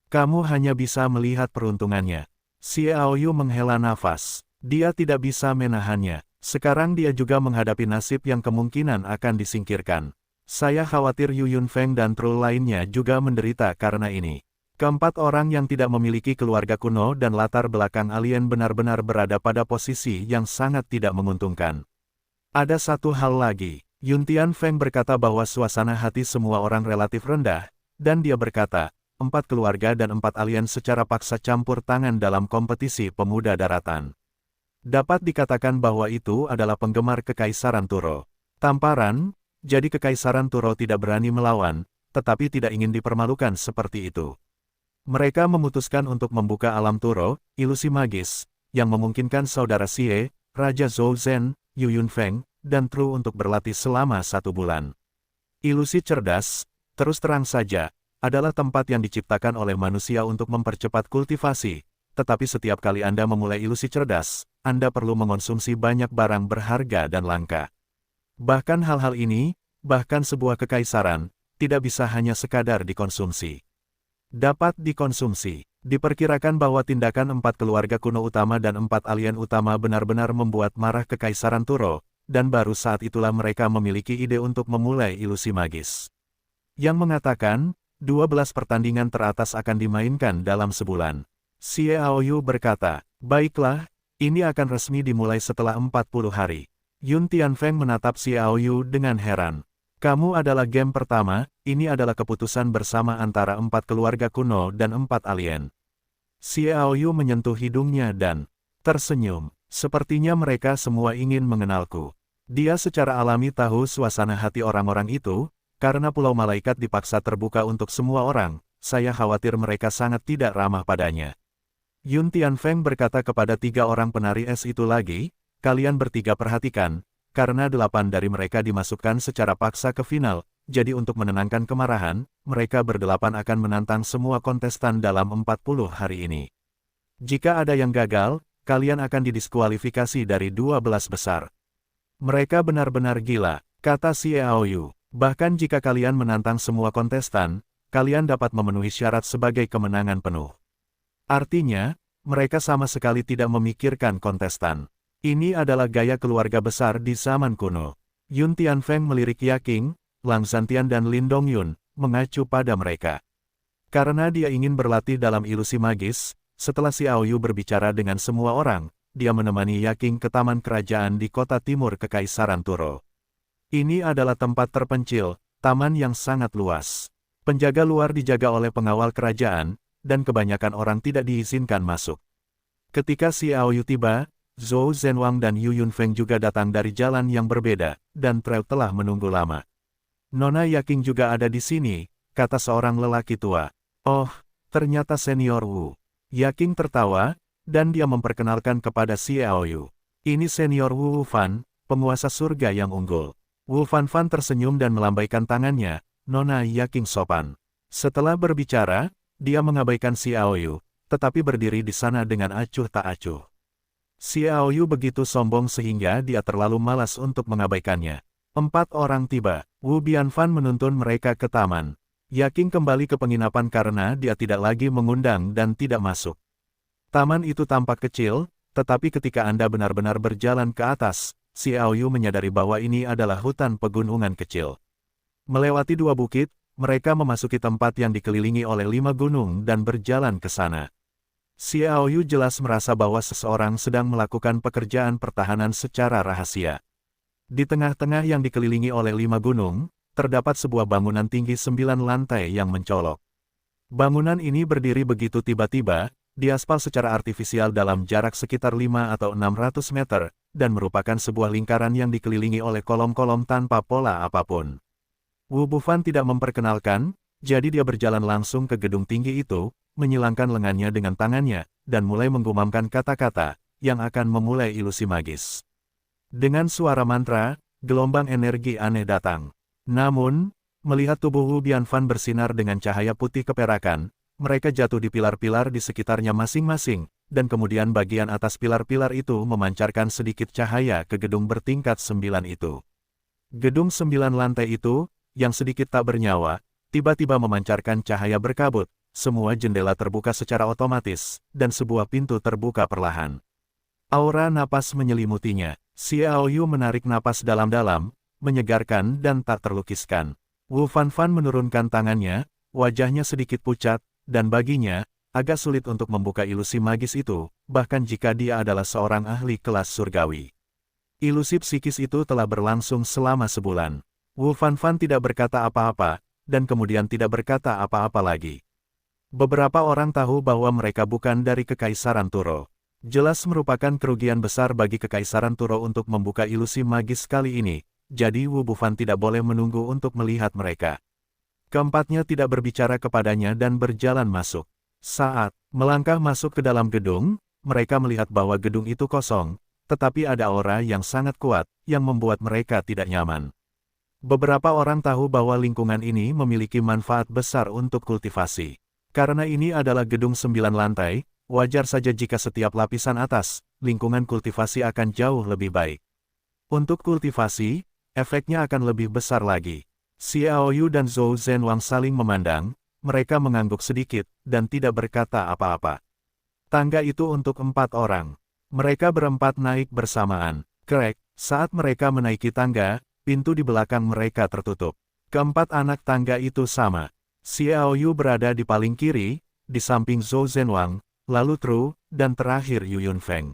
Kamu hanya bisa melihat peruntungannya. Xiao Yu menghela nafas. Dia tidak bisa menahannya. Sekarang dia juga menghadapi nasib yang kemungkinan akan disingkirkan. Saya khawatir Yu Yunfeng dan Trul lainnya juga menderita karena ini. Keempat orang yang tidak memiliki keluarga kuno dan latar belakang alien benar-benar berada pada posisi yang sangat tidak menguntungkan. Ada satu hal lagi. Yun Tianfeng berkata bahwa suasana hati semua orang relatif rendah, dan dia berkata, 4 keluarga dan 4 alien secara paksa campur tangan dalam kompetisi pemuda daratan. Dapat dikatakan bahwa itu adalah penggemar Kekaisaran Turo. Tamparan, jadi Kekaisaran Turo tidak berani melawan, tetapi tidak ingin dipermalukan seperti itu. Mereka memutuskan untuk membuka alam Turo, ilusi magis, yang memungkinkan saudara Xie, Raja Zhou Zhen, Yu Yunfeng, dan Tru untuk berlatih selama 1 bulan. Ilusi cerdas, terus terang saja, adalah tempat yang diciptakan oleh manusia untuk mempercepat kultivasi, tetapi setiap kali Anda memulai ilusi cerdas, Anda perlu mengonsumsi banyak barang berharga dan langka. Bahkan hal-hal ini, bahkan sebuah kekaisaran, tidak bisa hanya sekadar dikonsumsi. Dapat dikonsumsi. Diperkirakan bahwa tindakan 4 keluarga kuno utama dan 4 alien utama benar-benar membuat marah Kekaisaran Turo, dan baru saat itulah mereka memiliki ide untuk memulai ilusi magis. Yang mengatakan, 12 pertandingan teratas akan dimainkan dalam sebulan. Xiao Yu berkata, baiklah, ini akan resmi dimulai setelah 40 hari. Yun Tianfeng menatap Xiao Yu dengan heran. Kamu adalah game pertama, ini adalah keputusan bersama antara 4 keluarga kuno dan 4 alien. Xiao Yu menyentuh hidungnya dan tersenyum. Sepertinya mereka semua ingin mengenalku. Dia secara alami tahu suasana hati orang-orang itu, karena Pulau Malaikat dipaksa terbuka untuk semua orang, saya khawatir mereka sangat tidak ramah padanya. Yun Tianfeng berkata kepada 3 orang penari es itu lagi, kalian bertiga perhatikan, karena 8 dari mereka dimasukkan secara paksa ke final, jadi untuk menenangkan kemarahan, mereka berdelapan akan menantang semua kontestan dalam 40 hari ini. Jika ada yang gagal, kalian akan didiskualifikasi dari 12 besar. Mereka benar-benar gila, kata Xiao Yu. Bahkan jika kalian menantang semua kontestan, kalian dapat memenuhi syarat sebagai kemenangan penuh. Artinya, mereka sama sekali tidak memikirkan kontestan. Ini adalah gaya keluarga besar di zaman kuno. Yun Tianfeng melirik Yaking, Lang Zhantian dan Lin Dongyun, mengacu pada mereka. Karena dia ingin berlatih dalam ilusi magis, setelah Xiao Yu berbicara dengan semua orang, dia menemani Yaking ke taman kerajaan di kota timur Kekaisaran Turo. Ini adalah tempat terpencil, taman yang sangat luas. Penjaga luar dijaga oleh pengawal kerajaan, dan kebanyakan orang tidak diizinkan masuk. Ketika Xiao Yu tiba, Zhou Zhenwang dan Yu Yunfeng juga datang dari jalan yang berbeda, dan Treu telah menunggu lama. Nona Yaking juga ada di sini, kata seorang lelaki tua. Oh, ternyata senior Wu. Yaking tertawa, dan dia memperkenalkan kepada Xiao Yu. Ini senior Wu Fan, penguasa surga yang unggul. Wu Fanfan tersenyum dan melambaikan tangannya, Nona Yaking sopan. Setelah berbicara, dia mengabaikan Xiao Yu, tetapi berdiri di sana dengan acuh tak acuh. Xiao Yu begitu sombong sehingga dia terlalu malas untuk mengabaikannya. 4 orang tiba, Wu Bianfan menuntun mereka ke taman. Yaking kembali ke penginapan karena dia tidak lagi mengundang dan tidak masuk. Taman itu tampak kecil, tetapi ketika Anda benar-benar berjalan ke atas, Xiao Yu menyadari bahwa ini adalah hutan pegunungan kecil. Melewati 2 bukit, mereka memasuki tempat yang dikelilingi oleh 5 gunung dan berjalan ke sana. Xiao Yu jelas merasa bahwa seseorang sedang melakukan pekerjaan pertahanan secara rahasia. Di tengah-tengah yang dikelilingi oleh 5 gunung, terdapat sebuah bangunan tinggi 9 lantai yang mencolok. Bangunan ini berdiri begitu tiba-tiba, diaspal secara artifisial dalam jarak sekitar 5 atau 600 meter, dan merupakan sebuah lingkaran yang dikelilingi oleh kolom-kolom tanpa pola apapun. Wu Bufan tidak memperkenalkan, jadi dia berjalan langsung ke gedung tinggi itu, menyilangkan lengannya dengan tangannya, dan mulai menggumamkan kata-kata, yang akan memulai ilusi magis. Dengan suara mantra, gelombang energi aneh datang. Namun, melihat tubuh Wu Bianfan bersinar dengan cahaya putih keperakan, mereka jatuh di pilar-pilar di sekitarnya masing-masing, dan kemudian bagian atas pilar-pilar itu memancarkan sedikit cahaya ke gedung bertingkat 9 itu. Gedung 9 lantai itu, yang sedikit tak bernyawa, tiba-tiba memancarkan cahaya berkabut, semua jendela terbuka secara otomatis, dan sebuah pintu terbuka perlahan. Aura napas menyelimutinya. Xiao Yu menarik napas dalam-dalam, menyegarkan dan tak terlukiskan. Wu Fanfan menurunkan tangannya, wajahnya sedikit pucat, dan baginya, agak sulit untuk membuka ilusi magis itu, bahkan jika dia adalah seorang ahli kelas surgawi. Ilusi psikis itu telah berlangsung selama sebulan. Wu Fanfan tidak berkata apa-apa, dan kemudian tidak berkata apa-apa lagi. Beberapa orang tahu bahwa mereka bukan dari Kekaisaran Turo. Jelas merupakan kerugian besar bagi Kekaisaran Turo untuk membuka ilusi magis kali ini, jadi Wu Bufan tidak boleh menunggu untuk melihat mereka. Keempatnya tidak berbicara kepadanya dan berjalan masuk. Saat melangkah masuk ke dalam gedung, mereka melihat bahwa gedung itu kosong, tetapi ada aura yang sangat kuat, yang membuat mereka tidak nyaman. Beberapa orang tahu bahwa lingkungan ini memiliki manfaat besar untuk kultivasi. Karena ini adalah gedung 9 lantai, wajar saja jika setiap lapisan atas, lingkungan kultivasi akan jauh lebih baik. Untuk kultivasi, efeknya akan lebih besar lagi. Xiao Yu dan Zhou Zhenwang saling memandang, mereka mengangguk sedikit, dan tidak berkata apa-apa. Tangga itu untuk 4 orang. Mereka berempat naik bersamaan. Krek, saat mereka menaiki tangga, pintu di belakang mereka tertutup. Keempat anak tangga itu sama. Xiao Yu berada di paling kiri, di samping Zhou Zhenwang, lalu Tru, dan terakhir Yu Yunfeng.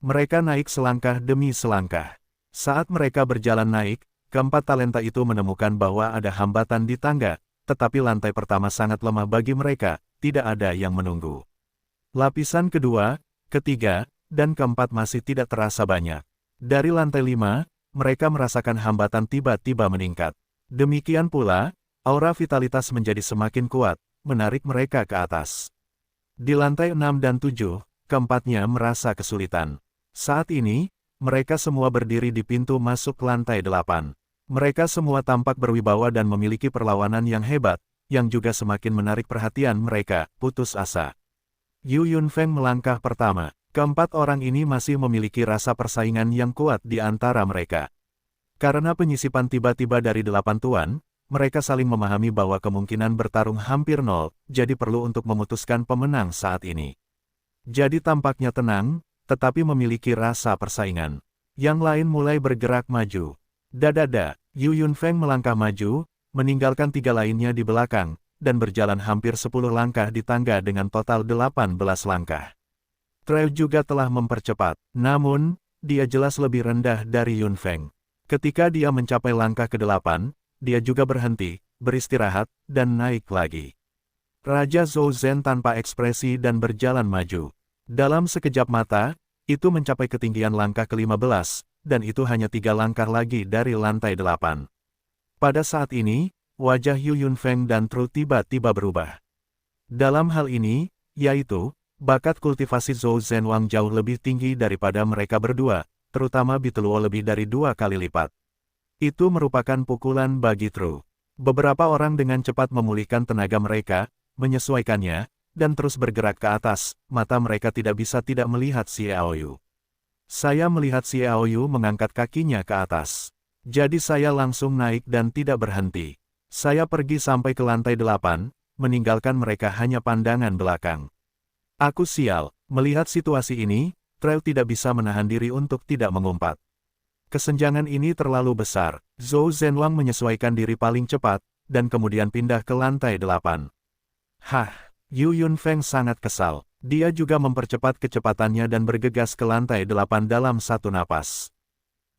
Mereka naik selangkah demi selangkah. Saat mereka berjalan naik, keempat talenta itu menemukan bahwa ada hambatan di tangga, tetapi lantai pertama sangat lemah bagi mereka, tidak ada yang menunggu. Lapisan kedua, ketiga, dan keempat masih tidak terasa banyak. Dari lantai 5, mereka merasakan hambatan tiba-tiba meningkat. Demikian pula, aura vitalitas menjadi semakin kuat, menarik mereka ke atas. Di lantai 6 dan 7, keempatnya merasa kesulitan. Saat ini, mereka semua berdiri di pintu masuk lantai 8. Mereka semua tampak berwibawa dan memiliki perlawanan yang hebat, yang juga semakin menarik perhatian mereka, putus asa. Yu Yunfeng melangkah pertama. Keempat orang ini masih memiliki rasa persaingan yang kuat di antara mereka. Karena penyisipan tiba-tiba dari 8 tuan, mereka saling memahami bahwa kemungkinan bertarung hampir nol, jadi perlu untuk memutuskan pemenang saat ini. Jadi tampaknya tenang, tetapi memiliki rasa persaingan. Yang lain mulai bergerak maju. Dadada, Yu Yunfeng melangkah maju, meninggalkan 3 lainnya di belakang, dan berjalan hampir 10 langkah di tangga dengan total 18 langkah. Treu juga telah mempercepat, namun, dia jelas lebih rendah dari Yunfeng. Ketika dia mencapai langkah ke-8, dia juga berhenti, beristirahat, dan naik lagi. Raja Zhou Zhen tanpa ekspresi dan berjalan maju. Dalam sekejap mata, itu mencapai ketinggian langkah ke-15, dan itu hanya 3 langkah lagi dari lantai 8. Pada saat ini, wajah Yu Yunfeng dan Tru tiba-tiba berubah. Dalam hal ini, yaitu, bakat kultivasi Zhou Zhenwang jauh lebih tinggi daripada mereka berdua, terutama Biteluo lebih dari 2 kali lipat. Itu merupakan pukulan bagi True. Beberapa orang dengan cepat memulihkan tenaga mereka, menyesuaikannya, dan terus bergerak ke atas, mata mereka tidak bisa tidak melihat Xiaoyu. Saya melihat Xiaoyu mengangkat kakinya ke atas. Jadi saya langsung naik dan tidak berhenti. Saya pergi sampai ke lantai 8, meninggalkan mereka hanya pandangan belakang. Aku sial, melihat situasi ini, Trell tidak bisa menahan diri untuk tidak mengumpat. Kesenjangan ini terlalu besar. Zhou Zhenwang menyesuaikan diri paling cepat, dan kemudian pindah ke lantai 8. Hah, Yu Yunfeng sangat kesal. Dia juga mempercepat kecepatannya dan bergegas ke lantai 8 dalam satu napas.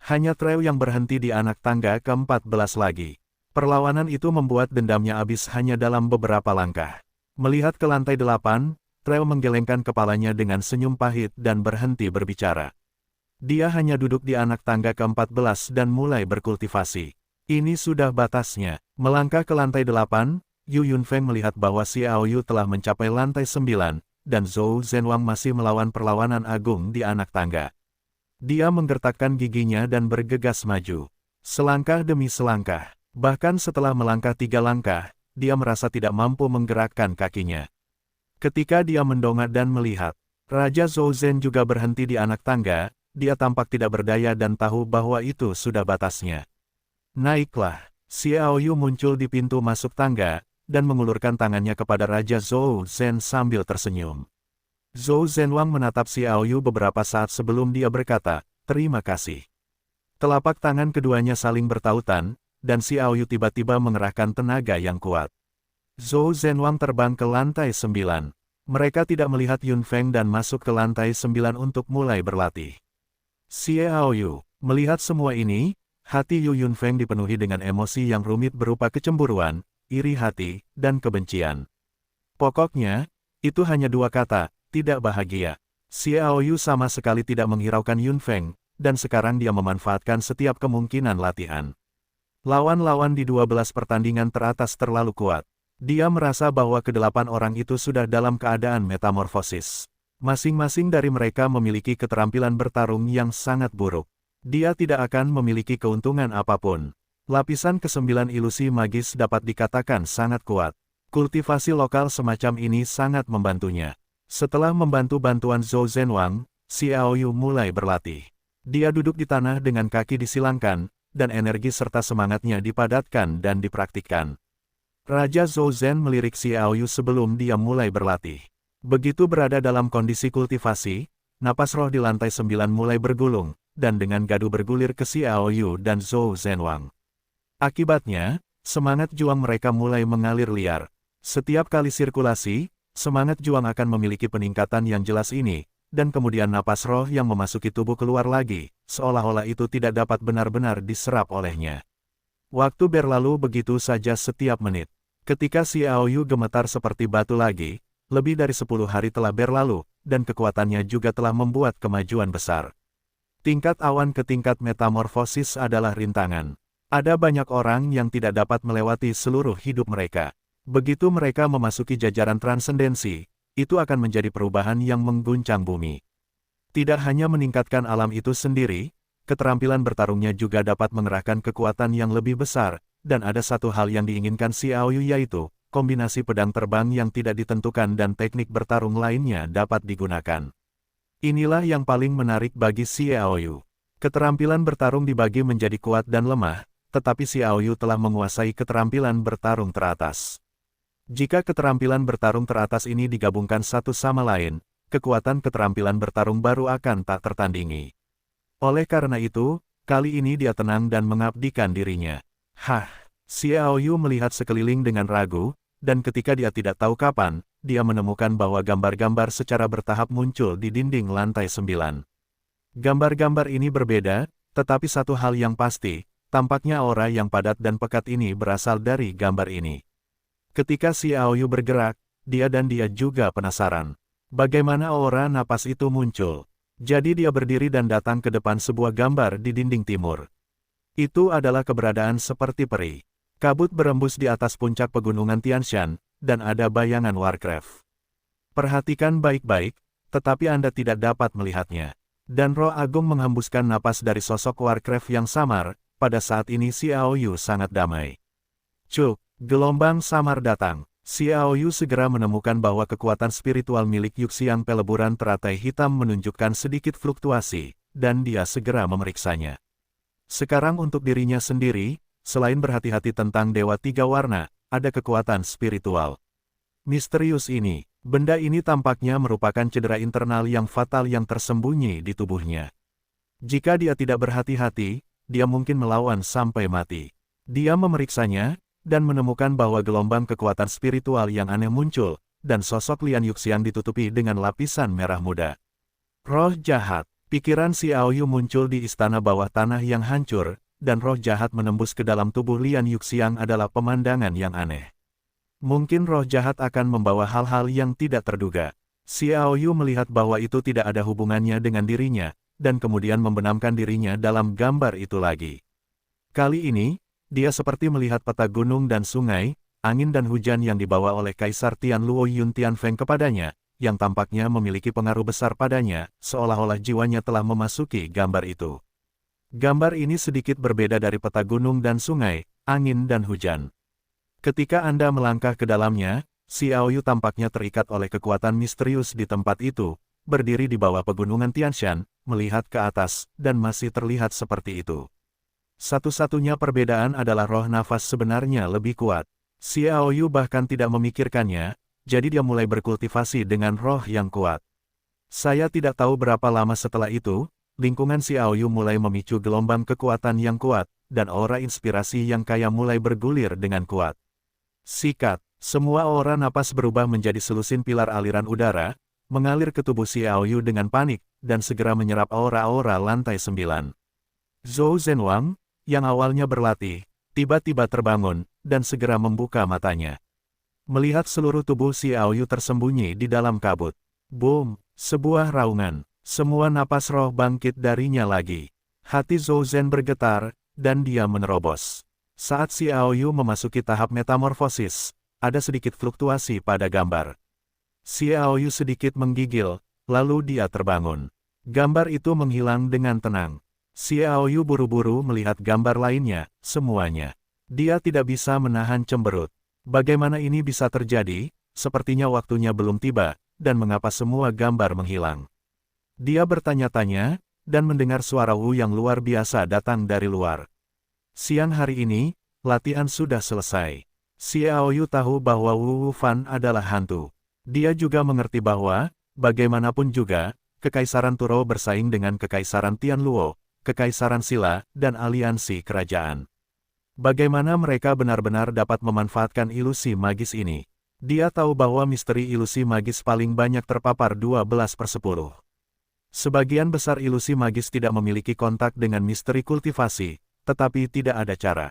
Hanya Trell yang berhenti di anak tangga ke-14 lagi. Perlawanan itu membuat dendamnya habis hanya dalam beberapa langkah. Melihat ke lantai 8, Trell menggelengkan kepalanya dengan senyum pahit dan berhenti berbicara. Dia hanya duduk di anak tangga ke-14 dan mulai berkultivasi. Ini sudah batasnya. Melangkah ke lantai 8, Yu Yunfeng melihat bahwa Xiaoyu telah mencapai lantai 9, dan Zhou Zhenwang masih melawan perlawanan agung di anak tangga. Dia menggertakkan giginya dan bergegas maju. Selangkah demi selangkah. Bahkan setelah melangkah 3 langkah, dia merasa tidak mampu menggerakkan kakinya. Ketika dia mendongak dan melihat, Raja Zhou Zhen juga berhenti di anak tangga, dia tampak tidak berdaya dan tahu bahwa itu sudah batasnya. Naiklah, Xiaoyu muncul di pintu masuk tangga, dan mengulurkan tangannya kepada Raja Zhou Zhen sambil tersenyum. Zhou Zhenwang menatap Xiaoyu beberapa saat sebelum dia berkata, "Terima kasih." Telapak tangan keduanya saling bertautan, dan Xiaoyu tiba-tiba mengerahkan tenaga yang kuat. Zhou Zhenwang terbang ke lantai 9. Mereka tidak melihat Yunfeng dan masuk ke lantai 9 untuk mulai berlatih. Xiaoyu melihat semua ini, hati Yu Yunfeng dipenuhi dengan emosi yang rumit berupa kecemburuan, iri hati, dan kebencian. Pokoknya, itu hanya 2 kata, tidak bahagia. Xiaoyu sama sekali tidak menghiraukan Yunfeng, dan sekarang dia memanfaatkan setiap kemungkinan latihan. Lawan-lawan di 12 pertandingan teratas terlalu kuat. Dia merasa bahwa ke-8 orang itu sudah dalam keadaan metamorfosis. Masing-masing dari mereka memiliki keterampilan bertarung yang sangat buruk. Dia tidak akan memiliki keuntungan apapun. Lapisan ke-9 ilusi magis dapat dikatakan sangat kuat. Kultivasi lokal semacam ini sangat membantunya. Setelah membantu bantuan Zhou Zhenwang, Xiaoyu mulai berlatih. Dia duduk di tanah dengan kaki disilangkan, dan energi serta semangatnya dipadatkan dan dipraktikkan. Raja Zhou Zhen melirik Xiaoyu sebelum dia mulai berlatih. Begitu berada dalam kondisi kultivasi, napas roh di lantai 9 mulai bergulung, dan dengan gaduh bergulir ke Xiaoyu dan Zhou Zhenwang. Akibatnya, semangat juang mereka mulai mengalir liar. Setiap kali sirkulasi, semangat juang akan memiliki peningkatan yang jelas ini, dan kemudian napas roh yang memasuki tubuh keluar lagi, seolah-olah itu tidak dapat benar-benar diserap olehnya. Waktu berlalu begitu saja setiap menit. Ketika Xiaoyu gemetar seperti batu lagi, lebih dari 10 hari telah berlalu, dan kekuatannya juga telah membuat kemajuan besar. Tingkat awan ke tingkat metamorfosis adalah rintangan. Ada banyak orang yang tidak dapat melewati seluruh hidup mereka. Begitu mereka memasuki jajaran transendensi, itu akan menjadi perubahan yang mengguncang bumi. Tidak hanya meningkatkan alam itu sendiri, keterampilan bertarungnya juga dapat mengerahkan kekuatan yang lebih besar, dan ada satu hal yang diinginkan Xiaoyu yaitu, kombinasi pedang terbang yang tidak ditentukan dan teknik bertarung lainnya dapat digunakan. Inilah yang paling menarik bagi Xiaoyu. Keterampilan bertarung dibagi menjadi kuat dan lemah, tetapi Xiaoyu telah menguasai keterampilan bertarung teratas. Jika keterampilan bertarung teratas ini digabungkan satu sama lain, kekuatan keterampilan bertarung baru akan tak tertandingi. Oleh karena itu, kali ini dia tenang dan mengabdikan dirinya. Hah, Xiaoyu melihat sekeliling dengan ragu, dan ketika dia tidak tahu kapan, dia menemukan bahwa gambar-gambar secara bertahap muncul di dinding lantai 9. Gambar-gambar ini berbeda, tetapi satu hal yang pasti, tampaknya aura yang padat dan pekat ini berasal dari gambar ini. Ketika Xiaoyu bergerak, dia juga penasaran. Bagaimana aura napas itu muncul? Jadi dia berdiri dan datang ke depan sebuah gambar di dinding timur. Itu adalah keberadaan seperti peri. Kabut berembus di atas puncak pegunungan Tianshan, dan ada bayangan Warcraft. Perhatikan baik-baik, tetapi Anda tidak dapat melihatnya. Dan roh agung menghembuskan napas dari sosok Warcraft yang samar, pada saat ini Xiao Yu sangat damai. Cuk, gelombang samar datang. Xiao Yu segera menemukan bahwa kekuatan spiritual milik Yuxiang peleburan teratai hitam menunjukkan sedikit fluktuasi, dan dia segera memeriksanya. Sekarang untuk dirinya sendiri, selain berhati-hati tentang Dewa Tiga Warna, ada kekuatan spiritual misterius ini. Benda ini tampaknya merupakan cedera internal yang fatal yang tersembunyi di tubuhnya. Jika dia tidak berhati-hati, dia mungkin melawan sampai mati. Dia memeriksanya, dan menemukan bahwa gelombang kekuatan spiritual yang aneh muncul, dan sosok Lian Yuxiang ditutupi dengan lapisan merah muda. Roh jahat. Pikiran Xiao Yu muncul di istana bawah tanah yang hancur, dan roh jahat menembus ke dalam tubuh Lian Yuxiang adalah pemandangan yang aneh. Mungkin roh jahat akan membawa hal-hal yang tidak terduga. Xiao Yu melihat bahwa itu tidak ada hubungannya dengan dirinya, dan kemudian membenamkan dirinya dalam gambar itu lagi. Kali ini, dia seperti melihat peta gunung dan sungai, angin dan hujan yang dibawa oleh Kaisar Tian Luo Yun Tianfeng kepadanya, yang tampaknya memiliki pengaruh besar padanya, seolah-olah jiwanya telah memasuki gambar itu. Gambar ini sedikit berbeda dari peta gunung dan sungai, angin dan hujan. Ketika Anda melangkah ke dalamnya, Xiao Yu tampaknya terikat oleh kekuatan misterius di tempat itu, berdiri di bawah pegunungan Tianshan, melihat ke atas, dan masih terlihat seperti itu. Satu-satunya perbedaan adalah roh nafas sebenarnya lebih kuat. Xiao Yu bahkan tidak memikirkannya, jadi dia mulai berkultivasi dengan roh yang kuat. Saya tidak tahu berapa lama setelah itu, lingkungan Xiao Yu mulai memicu gelombang kekuatan yang kuat, dan aura inspirasi yang kaya mulai bergulir dengan kuat. Sikat, semua aura napas berubah menjadi selusin pilar aliran udara, mengalir ke tubuh Xiao Yu dengan panik, dan segera menyerap aura-aura lantai 9. Zhou Zhenwang, yang awalnya berlatih, tiba-tiba terbangun, dan segera membuka matanya. Melihat seluruh tubuh Xiao Yu tersembunyi di dalam kabut. Boom, sebuah raungan, semua napas roh bangkit darinya lagi. Hati Zhou Zhen bergetar, dan dia menerobos. Saat Xiao Yu memasuki tahap metamorfosis, ada sedikit fluktuasi pada gambar. Xiao Yu sedikit menggigil, lalu dia terbangun. Gambar itu menghilang dengan tenang. Xiao Yu buru-buru melihat gambar lainnya, semuanya. Dia tidak bisa menahan cemberut. Bagaimana ini bisa terjadi? Sepertinya waktunya belum tiba, dan mengapa semua gambar menghilang? Dia bertanya-tanya, dan mendengar suara Wu yang luar biasa datang dari luar. Siang hari ini, latihan sudah selesai. Xiao Yu tahu bahwa Wu Fan adalah hantu. Dia juga mengerti bahwa, bagaimanapun juga, Kekaisaran Turo bersaing dengan Kekaisaran Tianluo, Kekaisaran Silla, dan aliansi kerajaan. Bagaimana mereka benar-benar dapat memanfaatkan ilusi magis ini? Dia tahu bahwa misteri ilusi magis paling banyak terpapar 12/10. Sebagian besar ilusi magis tidak memiliki kontak dengan misteri kultivasi, tetapi tidak ada cara.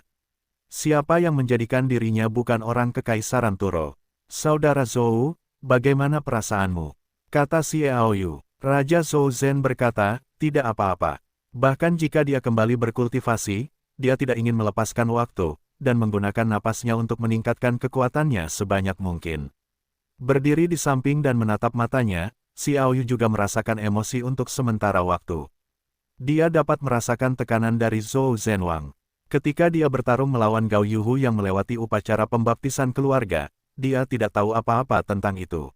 Siapa yang menjadikan dirinya bukan orang Kekaisaran Turo? Saudara Zhou, bagaimana perasaanmu? Kata Xiao Yu. Raja Zhou Zhen berkata, tidak apa-apa. Bahkan jika dia kembali berkultivasi, dia tidak ingin melepaskan waktu, dan menggunakan napasnya untuk meningkatkan kekuatannya sebanyak mungkin. Berdiri di samping dan menatap matanya, Xiao Yu juga merasakan emosi untuk sementara waktu. Dia dapat merasakan tekanan dari Zhou Zhenwang. Ketika dia bertarung melawan Gao Yuhu yang melewati upacara pembaptisan keluarga, dia tidak tahu apa-apa tentang itu.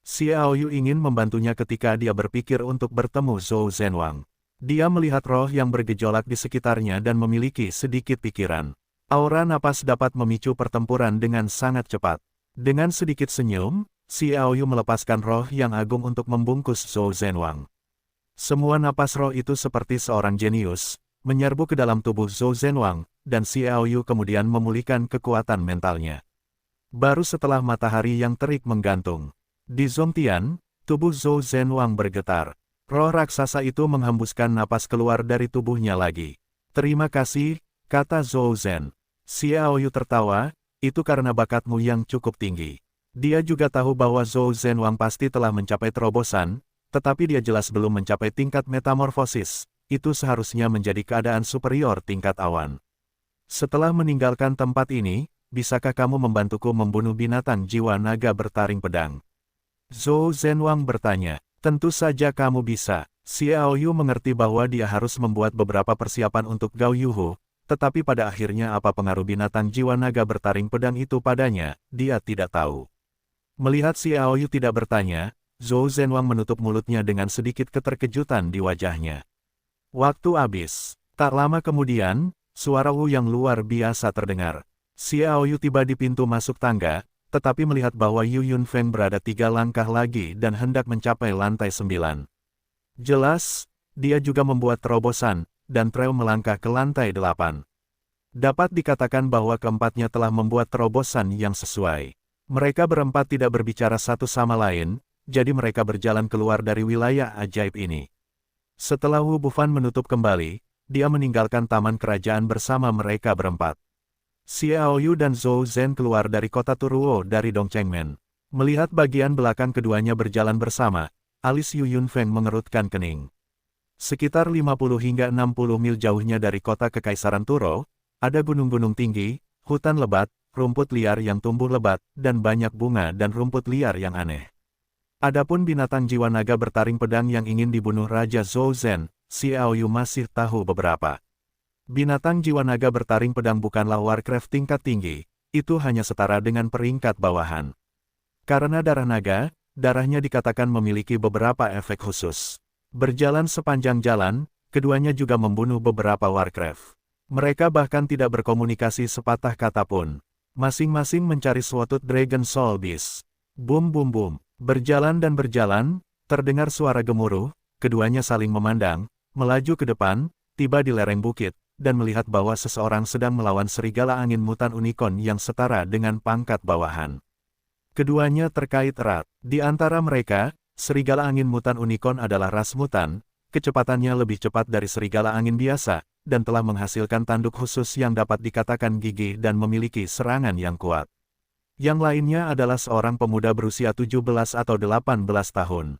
Xiao Yu ingin membantunya ketika dia berpikir untuk bertemu Zhou Zhenwang. Dia melihat roh yang bergejolak di sekitarnya dan memiliki sedikit pikiran. Aura napas dapat memicu pertempuran dengan sangat cepat. Dengan sedikit senyum, Xiao Yu melepaskan roh yang agung untuk membungkus Zhou Zhenwang. Semua napas roh itu seperti seorang jenius, menyerbu ke dalam tubuh Zhou Zhenwang, dan Xiao Yu kemudian memulihkan kekuatan mentalnya. Baru setelah matahari yang terik menggantung di Zhongtian, tubuh Zhou Zhenwang bergetar. Roh raksasa itu menghembuskan napas keluar dari tubuhnya lagi. Terima kasih, kata Zhou Zhen. Xiao Yu tertawa, itu karena bakatmu yang cukup tinggi. Dia juga tahu bahwa Zhou Zhenwang pasti telah mencapai terobosan, tetapi dia jelas belum mencapai tingkat metamorfosis. Itu seharusnya menjadi keadaan superior tingkat awan. Setelah meninggalkan tempat ini, bisakah kamu membantuku membunuh binatang jiwa naga bertaring pedang? Zhou Zhenwang bertanya. Tentu saja kamu bisa. Xiao Yu mengerti bahwa dia harus membuat beberapa persiapan untuk Gao Yuhu, tetapi pada akhirnya apa pengaruh binatang jiwa naga bertaring pedang itu padanya, dia tidak tahu. Melihat Xiao Yu tidak bertanya, Zhou Zhenwang menutup mulutnya dengan sedikit keterkejutan di wajahnya. Waktu habis. Tak lama kemudian, suara Wu yang luar biasa terdengar. Xiao Yu tiba di pintu masuk tangga, tetapi melihat bahwa Yu Yunfeng berada 3 langkah lagi dan hendak mencapai lantai 9. Jelas, dia juga membuat terobosan, dan Treo melangkah ke lantai 8. Dapat dikatakan bahwa keempatnya telah membuat terobosan yang sesuai. Mereka berempat tidak berbicara satu sama lain, jadi mereka berjalan keluar dari wilayah ajaib ini. Setelah Wu Bufan menutup kembali, dia meninggalkan taman kerajaan bersama mereka berempat. Xiao Yu dan Zhou Zhen keluar dari kota Turuo dari Dongchengmen. Melihat bagian belakang keduanya berjalan bersama, alis Yu Yunfeng mengerutkan kening. Sekitar 50 hingga 60 mil jauhnya dari kota Kekaisaran Turo, ada gunung-gunung tinggi, hutan lebat, rumput liar yang tumbuh lebat, dan banyak bunga dan rumput liar yang aneh. Adapun binatang jiwa naga bertaring pedang yang ingin dibunuh Raja Zhou Zhen, Xiao Yu masih tahu beberapa. Binatang jiwa naga bertaring pedang bukanlah Warcraft tingkat tinggi, itu hanya setara dengan peringkat bawahan. Karena darah naga, darahnya dikatakan memiliki beberapa efek khusus. Berjalan sepanjang jalan, keduanya juga membunuh beberapa Warcraft. Mereka bahkan tidak berkomunikasi sepatah kata pun. Masing-masing mencari suatu Dragon Soul Beast. Bum bum bum. Berjalan dan berjalan, terdengar suara gemuruh, keduanya saling memandang, melaju ke depan, tiba di lereng bukit, dan melihat bahwa seseorang sedang melawan serigala angin mutan unicorn yang setara dengan pangkat bawahan. Keduanya terkait erat. Di antara mereka, serigala angin mutan unicorn adalah ras mutan, kecepatannya lebih cepat dari serigala angin biasa, dan telah menghasilkan tanduk khusus yang dapat dikatakan gigih dan memiliki serangan yang kuat. Yang lainnya adalah seorang pemuda berusia 17 atau 18 tahun.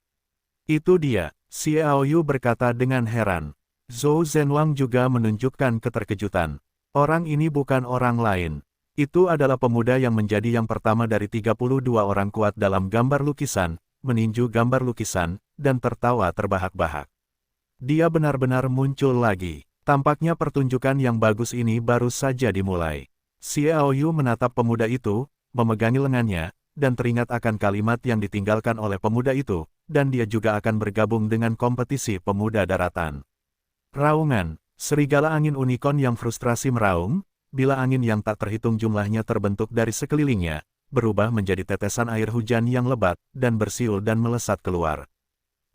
Itu dia, Xiao Yu berkata dengan heran. Zhou Zhenwang juga menunjukkan keterkejutan. Orang ini bukan orang lain. Itu adalah pemuda yang menjadi yang pertama dari 32 orang kuat dalam gambar lukisan, meninju gambar lukisan, dan tertawa terbahak-bahak. Dia benar-benar muncul lagi. Tampaknya pertunjukan yang bagus ini baru saja dimulai. Xiao Yu menatap pemuda itu, memegangi lengannya, dan teringat akan kalimat yang ditinggalkan oleh pemuda itu, dan dia juga akan bergabung dengan kompetisi pemuda daratan. Raungan, serigala angin unicorn yang frustrasi meraung, bila angin yang tak terhitung jumlahnya terbentuk dari sekelilingnya, berubah menjadi tetesan air hujan yang lebat, dan bersiul dan melesat keluar.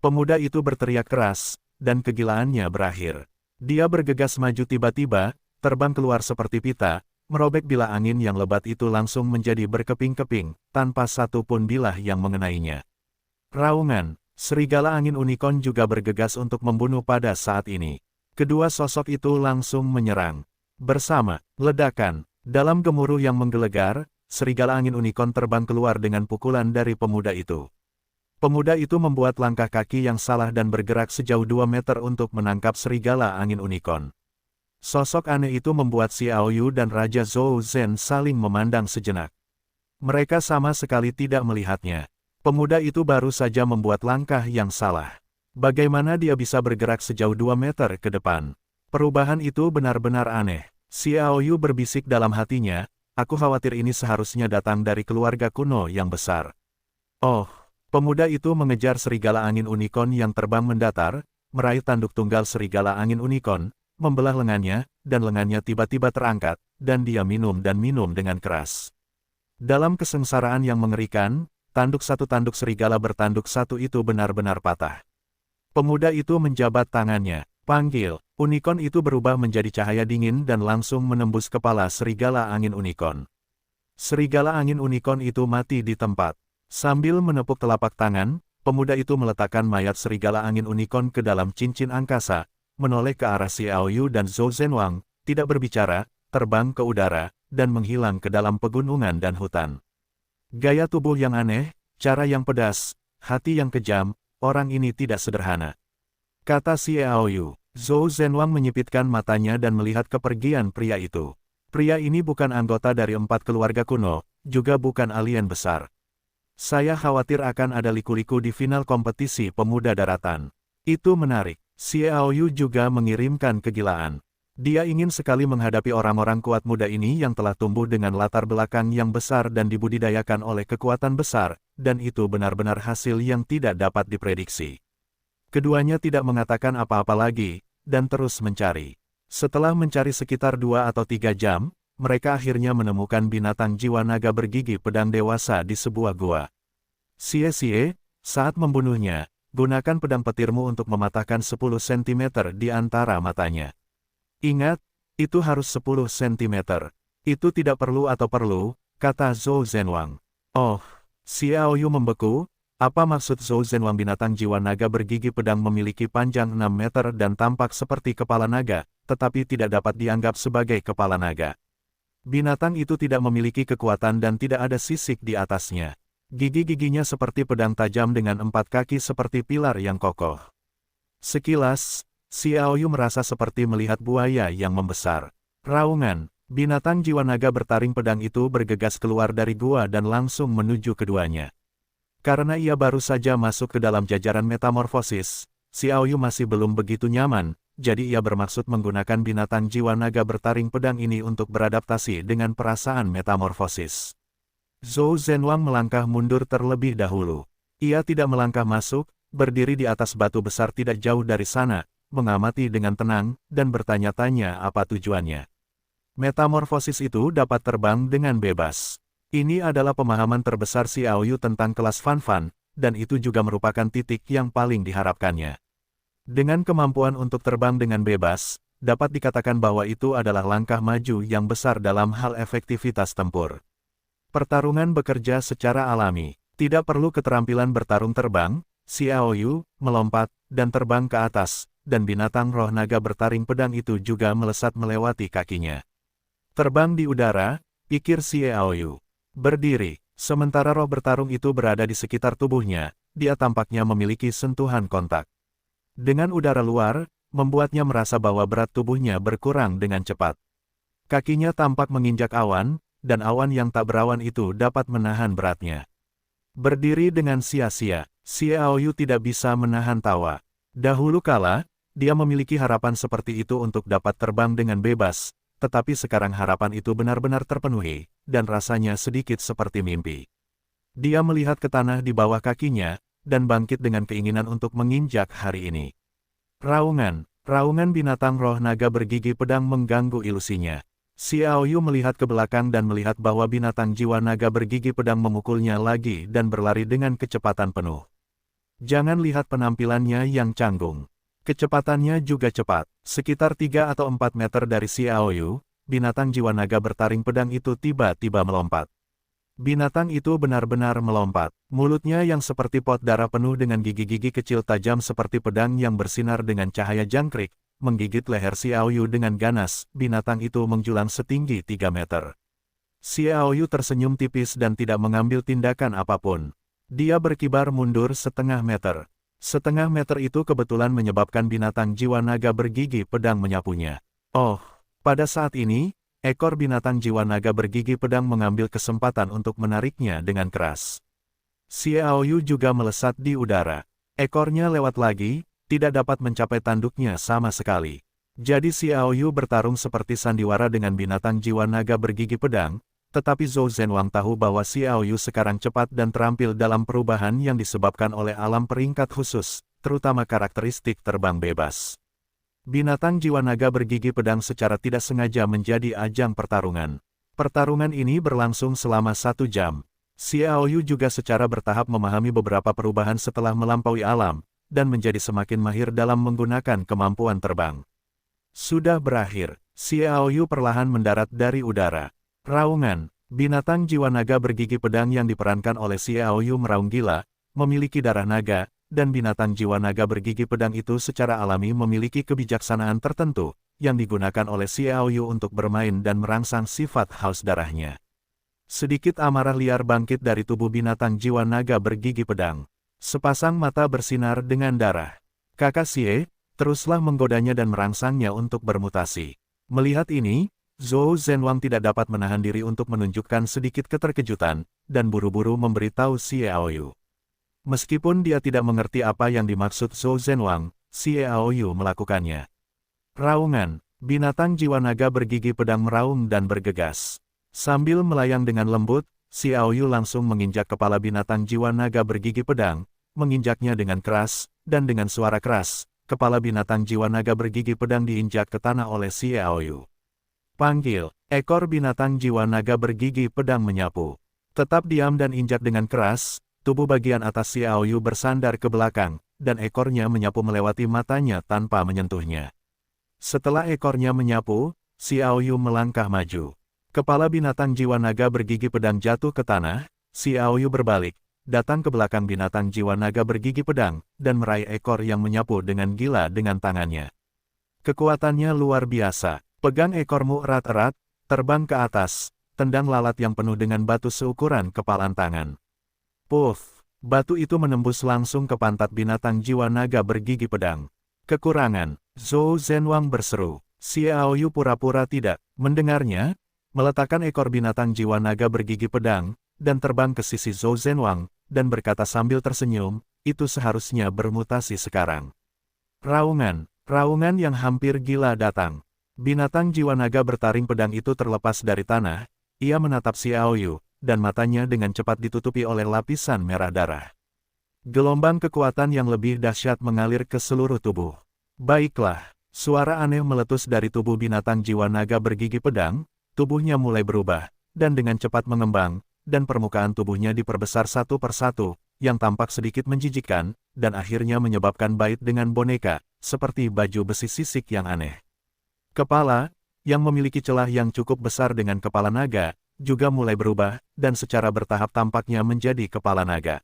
Pemuda itu berteriak keras, dan kegilaannya berakhir. Dia bergegas maju tiba-tiba, terbang keluar seperti pita, merobek bilah angin yang lebat itu langsung menjadi berkeping-keping, tanpa satu pun bilah yang mengenainya. Raungan, serigala angin unicorn juga bergegas untuk membunuh pada saat ini. Kedua sosok itu langsung menyerang. Bersama, ledakan, dalam gemuruh yang menggelegar, serigala angin unicorn terbang keluar dengan pukulan dari pemuda itu. Pemuda itu membuat langkah kaki yang salah dan bergerak sejauh 2 meter untuk menangkap serigala angin unicorn. Sosok aneh itu membuat Xiao Yu dan Raja Zhou Zhen saling memandang sejenak. Mereka sama sekali tidak melihatnya. Pemuda itu baru saja membuat langkah yang salah. Bagaimana dia bisa bergerak sejauh 2 meter ke depan? Perubahan itu benar-benar aneh. Xiao Yu berbisik dalam hatinya, aku khawatir ini seharusnya datang dari keluarga kuno yang besar. Oh, pemuda itu mengejar serigala angin unicorn yang terbang mendatar, meraih tanduk tunggal serigala angin unicorn, membelah lengannya, dan lengannya tiba-tiba terangkat, dan dia minum dan minum dengan keras. Dalam kesengsaraan yang mengerikan, tanduk serigala bertanduk satu itu benar-benar patah. Pemuda itu menjabat tangannya, panggil. Unicorn itu berubah menjadi cahaya dingin dan langsung menembus kepala serigala angin unicorn. Serigala angin unicorn itu mati di tempat. Sambil menepuk telapak tangan, pemuda itu meletakkan mayat serigala angin unicorn ke dalam cincin angkasa, menoleh ke arah Xiao Yu dan Zhou Zhenwang, tidak berbicara, terbang ke udara, dan menghilang ke dalam pegunungan dan hutan. Gaya tubuh yang aneh, cara yang pedas, hati yang kejam, orang ini tidak sederhana. Kata Xiao Yu. Zhou Zhenwang menyipitkan matanya dan melihat kepergian pria itu. Pria ini bukan anggota dari 4 keluarga kuno, juga bukan alien besar. Saya khawatir akan ada liku-liku di final kompetisi pemuda daratan. Itu menarik. Xiao Yu juga mengirimkan kegilaan. Dia ingin sekali menghadapi orang-orang kuat muda ini yang telah tumbuh dengan latar belakang yang besar dan dibudidayakan oleh kekuatan besar, dan itu benar-benar hasil yang tidak dapat diprediksi. Keduanya tidak mengatakan apa-apa lagi, dan terus mencari. Setelah mencari sekitar 2 atau 3 jam, mereka akhirnya menemukan binatang jiwa naga bergigi pedang dewasa di sebuah gua. Xie, saat membunuhnya, gunakan pedang petirmu untuk mematahkan 10 cm di antara matanya. Ingat, itu harus 10 cm. Itu tidak perlu atau perlu, kata Zhou Zhenwang. Oh, Xiaoyu membeku, apa maksud Zhou Zhenwang? Binatang jiwa naga bergigi pedang memiliki panjang 6 meter dan tampak seperti kepala naga, tetapi tidak dapat dianggap sebagai kepala naga. Binatang itu tidak memiliki kekuatan dan tidak ada sisik di atasnya. Gigi-giginya seperti pedang tajam dengan 4 kaki seperti pilar yang kokoh. Sekilas, Xiaoyu merasa seperti melihat buaya yang membesar. Raungan, binatang jiwa naga bertaring pedang itu bergegas keluar dari gua dan langsung menuju keduanya. Karena ia baru saja masuk ke dalam jajaran metamorfosis, Xiaoyu masih belum begitu nyaman, jadi ia bermaksud menggunakan binatang jiwa naga bertaring pedang ini untuk beradaptasi dengan perasaan metamorfosis. Zhou Zhenwang melangkah mundur terlebih dahulu. Ia tidak melangkah masuk, berdiri di atas batu besar tidak jauh dari sana, mengamati dengan tenang, dan bertanya-tanya apa tujuannya. Metamorfosis itu dapat terbang dengan bebas. Ini adalah pemahaman terbesar Xiaoyu tentang kelas Fan, dan itu juga merupakan titik yang paling diharapkannya. Dengan kemampuan untuk terbang dengan bebas, dapat dikatakan bahwa itu adalah langkah maju yang besar dalam hal efektivitas tempur. Pertarungan bekerja secara alami, tidak perlu keterampilan bertarung terbang, Xiaoyu melompat dan terbang ke atas, dan binatang roh naga bertaring pedang itu juga melesat melewati kakinya. Terbang di udara, pikir Xiaoyu. Berdiri, sementara roh bertarung itu berada di sekitar tubuhnya, dia tampaknya memiliki sentuhan kontak. Dengan udara luar, membuatnya merasa bahwa berat tubuhnya berkurang dengan cepat. Kakinya tampak menginjak awan, dan awan yang tak berawan itu dapat menahan beratnya. Berdiri dengan sia-sia, Xiaoyu tidak bisa menahan tawa. Dahulu kala, dia memiliki harapan seperti itu untuk dapat terbang dengan bebas, tetapi sekarang harapan itu benar-benar terpenuhi, dan rasanya sedikit seperti mimpi. Dia melihat ke tanah di bawah kakinya, dan bangkit dengan keinginan untuk menginjak hari ini. Raungan binatang roh naga bergigi pedang mengganggu ilusinya. Xiaoyu melihat ke belakang dan melihat bahwa binatang jiwa naga bergigi pedang memukulnya lagi dan berlari dengan kecepatan penuh. Jangan lihat penampilannya yang canggung. Kecepatannya juga cepat, sekitar 3 atau 4 meter dari Xiaoyu, binatang jiwa naga bertaring pedang itu tiba-tiba melompat. Binatang itu benar-benar melompat, mulutnya yang seperti pot darah penuh dengan gigi-gigi kecil tajam seperti pedang yang bersinar dengan cahaya jangkrik, menggigit leher Xiaoyu dengan ganas, binatang itu menjulang setinggi 3 meter. Xiaoyu tersenyum tipis dan tidak mengambil tindakan apapun. Dia berkibar mundur setengah meter. Setengah meter itu kebetulan menyebabkan binatang jiwa naga bergigi pedang menyapunya. Oh, pada saat ini, ekor binatang jiwa naga bergigi pedang mengambil kesempatan untuk menariknya dengan keras. Xiaoyu juga melesat di udara. Ekornya lewat lagi, tidak dapat mencapai tanduknya sama sekali. Jadi Xiaoyu bertarung seperti sandiwara dengan binatang jiwa naga bergigi pedang, tetapi Zhou Zhenwang tahu bahwa Xiaoyu sekarang cepat dan terampil dalam perubahan yang disebabkan oleh alam peringkat khusus, terutama karakteristik terbang bebas. Binatang jiwa naga bergigi pedang secara tidak sengaja menjadi ajang pertarungan. Pertarungan ini berlangsung selama 1 jam. Xiaoyu juga secara bertahap memahami beberapa perubahan setelah melampaui alam, dan menjadi semakin mahir dalam menggunakan kemampuan terbang. Sudah berakhir, Xiaoyu perlahan mendarat dari udara. Raungan, binatang jiwa naga bergigi pedang yang diperankan oleh Xiaoyu meraung gila, memiliki darah naga, dan binatang jiwa naga bergigi pedang itu secara alami memiliki kebijaksanaan tertentu, yang digunakan oleh Xiaoyu untuk bermain dan merangsang sifat haus darahnya. Sedikit amarah liar bangkit dari tubuh binatang jiwa naga bergigi pedang. Sepasang mata bersinar dengan darah. Kakak Xie, teruslah menggodanya dan merangsangnya untuk bermutasi. Melihat ini, Zhou Zhenwang tidak dapat menahan diri untuk menunjukkan sedikit keterkejutan, dan buru-buru memberitahu Xiaoyu. Meskipun dia tidak mengerti apa yang dimaksud Zhou Zhenwang, Xiaoyu melakukannya. Raungan, Binatang jiwa naga bergigi pedang meraung dan bergegas. Sambil melayang dengan lembut, Xiao Yu langsung menginjak kepala binatang jiwa naga bergigi pedang, menginjaknya dengan keras, dan dengan suara keras, kepala binatang jiwa naga bergigi pedang diinjak ke tanah oleh Xiao Yu. Panggil, ekor binatang jiwa naga bergigi pedang menyapu. Tetap diam dan injak dengan keras, tubuh bagian atas Xiao Yu bersandar ke belakang, dan ekornya menyapu melewati matanya tanpa menyentuhnya. Setelah ekornya menyapu, Xiao Yu melangkah maju. Kepala binatang jiwa naga bergigi pedang jatuh ke tanah, Xiao Yu berbalik, datang ke belakang binatang jiwa naga bergigi pedang, dan meraih ekor yang menyapu dengan gila dengan tangannya. Kekuatannya luar biasa. Pegang ekormu erat-erat, terbang ke atas, tendang lalat yang penuh dengan batu seukuran kepalan tangan. Puff! Batu itu menembus langsung ke pantat binatang jiwa naga bergigi pedang. Kekurangan, Zhou Zhenwang berseru. Xiao Yu pura-pura tidak mendengarnya, meletakkan ekor binatang jiwa naga bergigi pedang, dan terbang ke sisi Zhou Zhenwang, dan berkata sambil tersenyum, itu seharusnya bermutasi sekarang. Raungan yang hampir gila datang. Binatang jiwa naga bertaring pedang itu terlepas dari tanah, ia menatap Xiao Yu, dan matanya dengan cepat ditutupi oleh lapisan merah darah. Gelombang kekuatan yang lebih dahsyat mengalir ke seluruh tubuh. Baiklah, suara aneh meletus dari tubuh binatang jiwa naga bergigi pedang, tubuhnya mulai berubah, dan dengan cepat mengembang, dan permukaan tubuhnya diperbesar satu persatu, yang tampak sedikit menjijikkan, dan akhirnya menyebabkan bait dengan boneka, seperti baju besi sisik yang aneh. Kepala, yang memiliki celah yang cukup besar dengan kepala naga, juga mulai berubah, dan secara bertahap tampaknya menjadi kepala naga.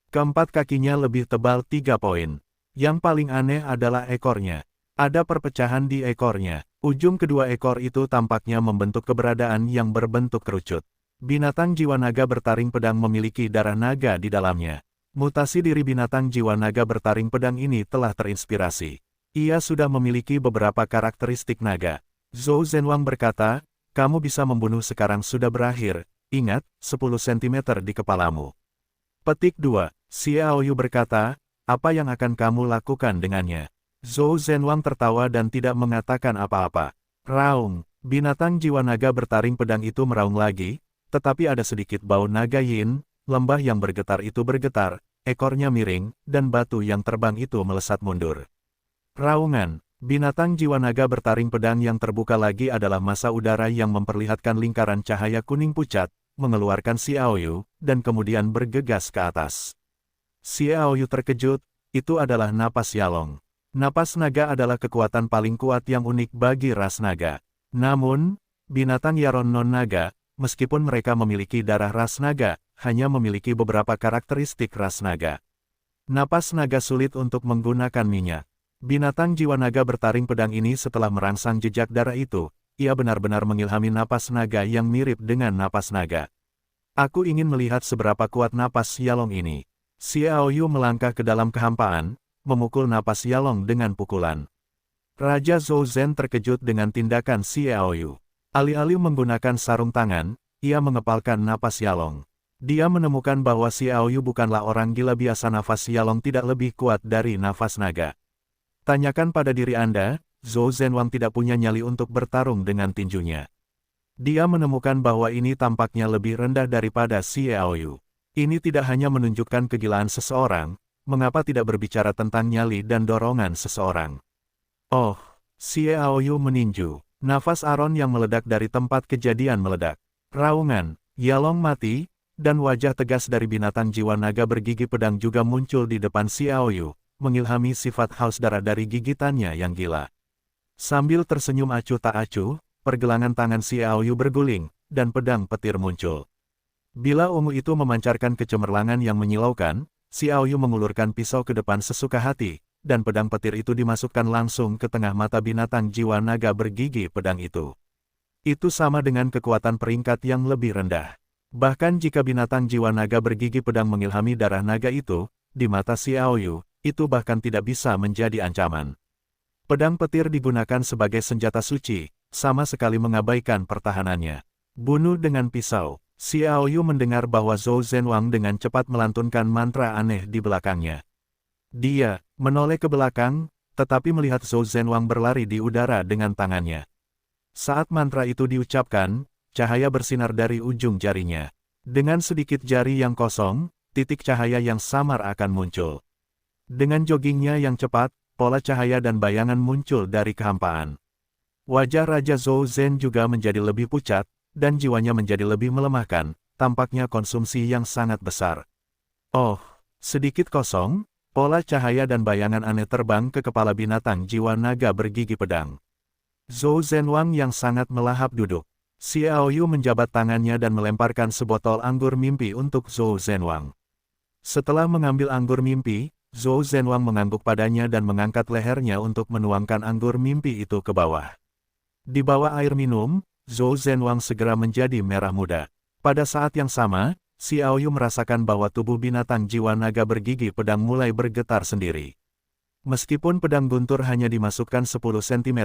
Keempat kakinya lebih tebal 3 poin. Yang paling aneh adalah ekornya. Ada perpecahan di ekornya. Ujung kedua ekor itu tampaknya membentuk keberadaan yang berbentuk kerucut. Binatang jiwa naga bertaring pedang memiliki darah naga di dalamnya. Mutasi diri binatang jiwa naga bertaring pedang ini telah terinspirasi. Ia sudah memiliki beberapa karakteristik naga. Zhou Zhenwang berkata, kamu bisa membunuh sekarang sudah berakhir, ingat, 10 cm di kepalamu. Petik 2. Xiao Yu berkata, apa yang akan kamu lakukan dengannya? Zhou Zhenwang tertawa dan tidak mengatakan apa-apa. Raung, binatang jiwa naga bertaring pedang itu meraung lagi, tetapi ada sedikit bau naga yin, lembah yang bergetar itu bergetar, ekornya miring, dan batu yang terbang itu melesat mundur. Raungan, binatang jiwa naga bertaring pedang yang terbuka lagi adalah massa udara yang memperlihatkan lingkaran cahaya kuning pucat, mengeluarkan Xiao Yu, dan kemudian bergegas ke atas. Xiao Yu terkejut, itu adalah napas Yalong. Napas naga adalah kekuatan paling kuat yang unik bagi ras naga. Namun, binatang Yaron non-naga, meskipun mereka memiliki darah ras naga, hanya memiliki beberapa karakteristik ras naga. Napas naga sulit untuk menggunakan minyak. Binatang jiwa naga bertaring pedang ini setelah merangsang jejak darah itu, ia benar-benar mengilhami napas naga yang mirip dengan napas naga. Aku ingin melihat seberapa kuat napas Yalong ini. Xiao Yu melangkah ke dalam kehampaan, memukul napas Yalong dengan pukulan. Raja Zhou Zhen terkejut dengan tindakan Xiao Yu. Alih-alih menggunakan sarung tangan, ia mengepalkan napas Yalong. Dia menemukan bahwa Xiao Yu bukanlah orang gila biasa, nafas Yalong tidak lebih kuat dari nafas naga. Tanyakan pada diri Anda, Zhou Zhenwang tidak punya nyali untuk bertarung dengan tinjunya. Dia menemukan bahwa ini tampaknya lebih rendah daripada Xiao Yu. Ini tidak hanya menunjukkan kegilaan seseorang, mengapa tidak berbicara tentang nyali dan dorongan seseorang. Oh, Xiao Yu meninju. Nafas Aron yang meledak dari tempat kejadian meledak. Raungan, Yalong mati, dan wajah tegas dari binatang jiwa naga bergigi pedang juga muncul di depan Xiao Yu, mengilhami sifat haus darah dari gigitannya yang gila. Sambil tersenyum acuh tak acuh, pergelangan tangan Xiao Yu berguling, dan pedang petir muncul. Bila ungu itu memancarkan kecemerlangan yang menyilaukan, Xiao Yu mengulurkan pisau ke depan sesuka hati, dan pedang petir itu dimasukkan langsung ke tengah mata binatang jiwa naga bergigi pedang itu. Itu sama dengan kekuatan peringkat yang lebih rendah. Bahkan jika binatang jiwa naga bergigi pedang mengilhami darah naga itu, di mata Xiao Yu, itu bahkan tidak bisa menjadi ancaman. Pedang petir digunakan sebagai senjata suci, sama sekali mengabaikan pertahanannya. Bunuh dengan pisau. Xiao Yu mendengar bahwa Zhou Zhenwang dengan cepat melantunkan mantra aneh di belakangnya. Dia menoleh ke belakang, tetapi melihat Zhou Zhenwang berlari di udara dengan tangannya. Saat mantra itu diucapkan, cahaya bersinar dari ujung jarinya. Dengan sedikit jari yang kosong, titik cahaya yang samar akan muncul. Dengan joggingnya yang cepat, pola cahaya dan bayangan muncul dari kehampaan. Wajah Raja Zhou Zhen juga menjadi lebih pucat, dan jiwanya menjadi lebih melemahkan, tampaknya konsumsi yang sangat besar. Oh, sedikit kosong, pola cahaya dan bayangan aneh terbang ke kepala binatang jiwa naga bergigi pedang. Zhou Zhenwang yang sangat melahap duduk. Xiao Yu menjabat tangannya dan melemparkan sebotol anggur mimpi untuk Zhou Zhenwang. Setelah mengambil anggur mimpi, Zhou Zhenwang mengangguk padanya dan mengangkat lehernya untuk menuangkan anggur mimpi itu ke bawah. Di bawah air minum, Zhou Zhenwang segera menjadi merah muda. Pada saat yang sama, Xiao Yu merasakan bahwa tubuh binatang jiwa naga bergigi pedang mulai bergetar sendiri. Meskipun pedang guntur hanya dimasukkan 10 cm,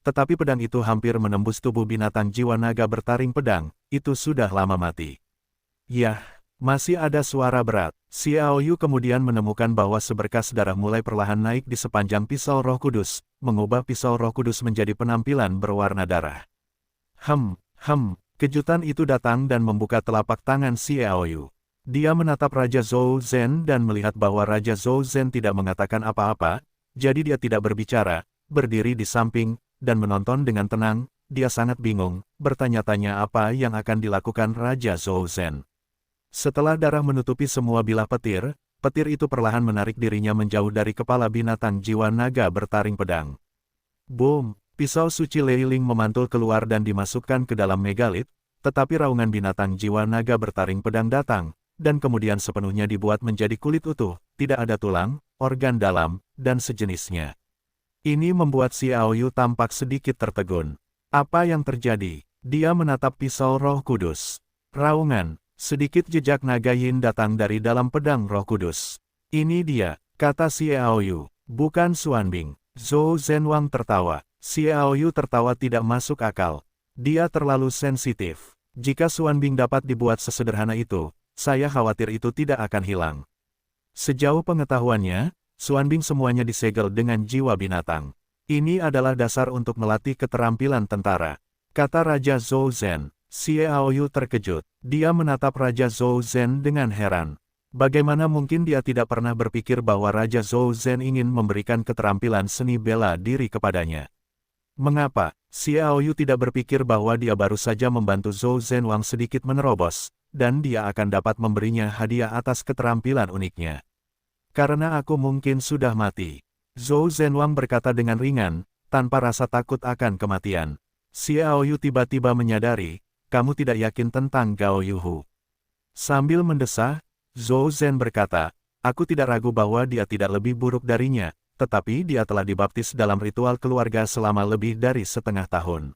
tetapi pedang itu hampir menembus tubuh binatang jiwa naga bertaring pedang, itu sudah lama mati. Yah, masih ada suara berat. Xiao Yu kemudian menemukan bahwa seberkas darah mulai perlahan naik di sepanjang pisau Roh Kudus, mengubah pisau Roh Kudus menjadi penampilan berwarna darah. Kejutan itu datang dan membuka telapak tangan Xiao Yu. Dia menatap Raja Zhou Zhen dan melihat bahwa Raja Zhou Zhen tidak mengatakan apa-apa, jadi dia tidak berbicara, berdiri di samping, dan menonton dengan tenang. Dia sangat bingung, bertanya-tanya apa yang akan dilakukan Raja Zhou Zhen. Setelah darah menutupi semua bilah petir, petir itu perlahan menarik dirinya menjauh dari kepala binatang jiwa naga bertaring pedang. Boom! Pisau suci Leiling memantul keluar dan dimasukkan ke dalam megalit, tetapi raungan binatang jiwa naga bertaring pedang datang, dan kemudian sepenuhnya dibuat menjadi kulit utuh, tidak ada tulang, organ dalam, dan sejenisnya. Ini membuat Xiao Yu tampak sedikit tertegun. Apa yang terjadi? Dia menatap pisau Roh Kudus. Raungan, sedikit jejak naga yin datang dari dalam pedang Roh Kudus. Ini dia, kata Xiao Yu, bukan Xuanbing. Zhou Zhenwang tertawa. Xiao Yu tertawa tidak masuk akal. Dia terlalu sensitif. Jika Xuanbing dapat dibuat sesederhana itu, saya khawatir itu tidak akan hilang. Sejauh pengetahuannya, Xuanbing semuanya disegel dengan jiwa binatang. Ini adalah dasar untuk melatih keterampilan tentara, kata Raja Zhou Zhen. Xiao Yu terkejut. Dia menatap Raja Zhou Zhen dengan heran. Bagaimana mungkin dia tidak pernah berpikir bahwa Raja Zhou Zhen ingin memberikan keterampilan seni bela diri kepadanya? Mengapa Xiao Yu tidak berpikir bahwa dia baru saja membantu Zhou Zhenwang sedikit menerobos, dan dia akan dapat memberinya hadiah atas keterampilan uniknya? Karena aku mungkin sudah mati. Zhou Zhenwang berkata dengan ringan, tanpa rasa takut akan kematian. Xiao Yu tiba-tiba menyadari, kamu tidak yakin tentang Gao Yuhu. Sambil mendesah, Zhou Zhen berkata, aku tidak ragu bahwa dia tidak lebih buruk darinya, tetapi dia telah dibaptis dalam ritual keluarga selama lebih dari setengah tahun.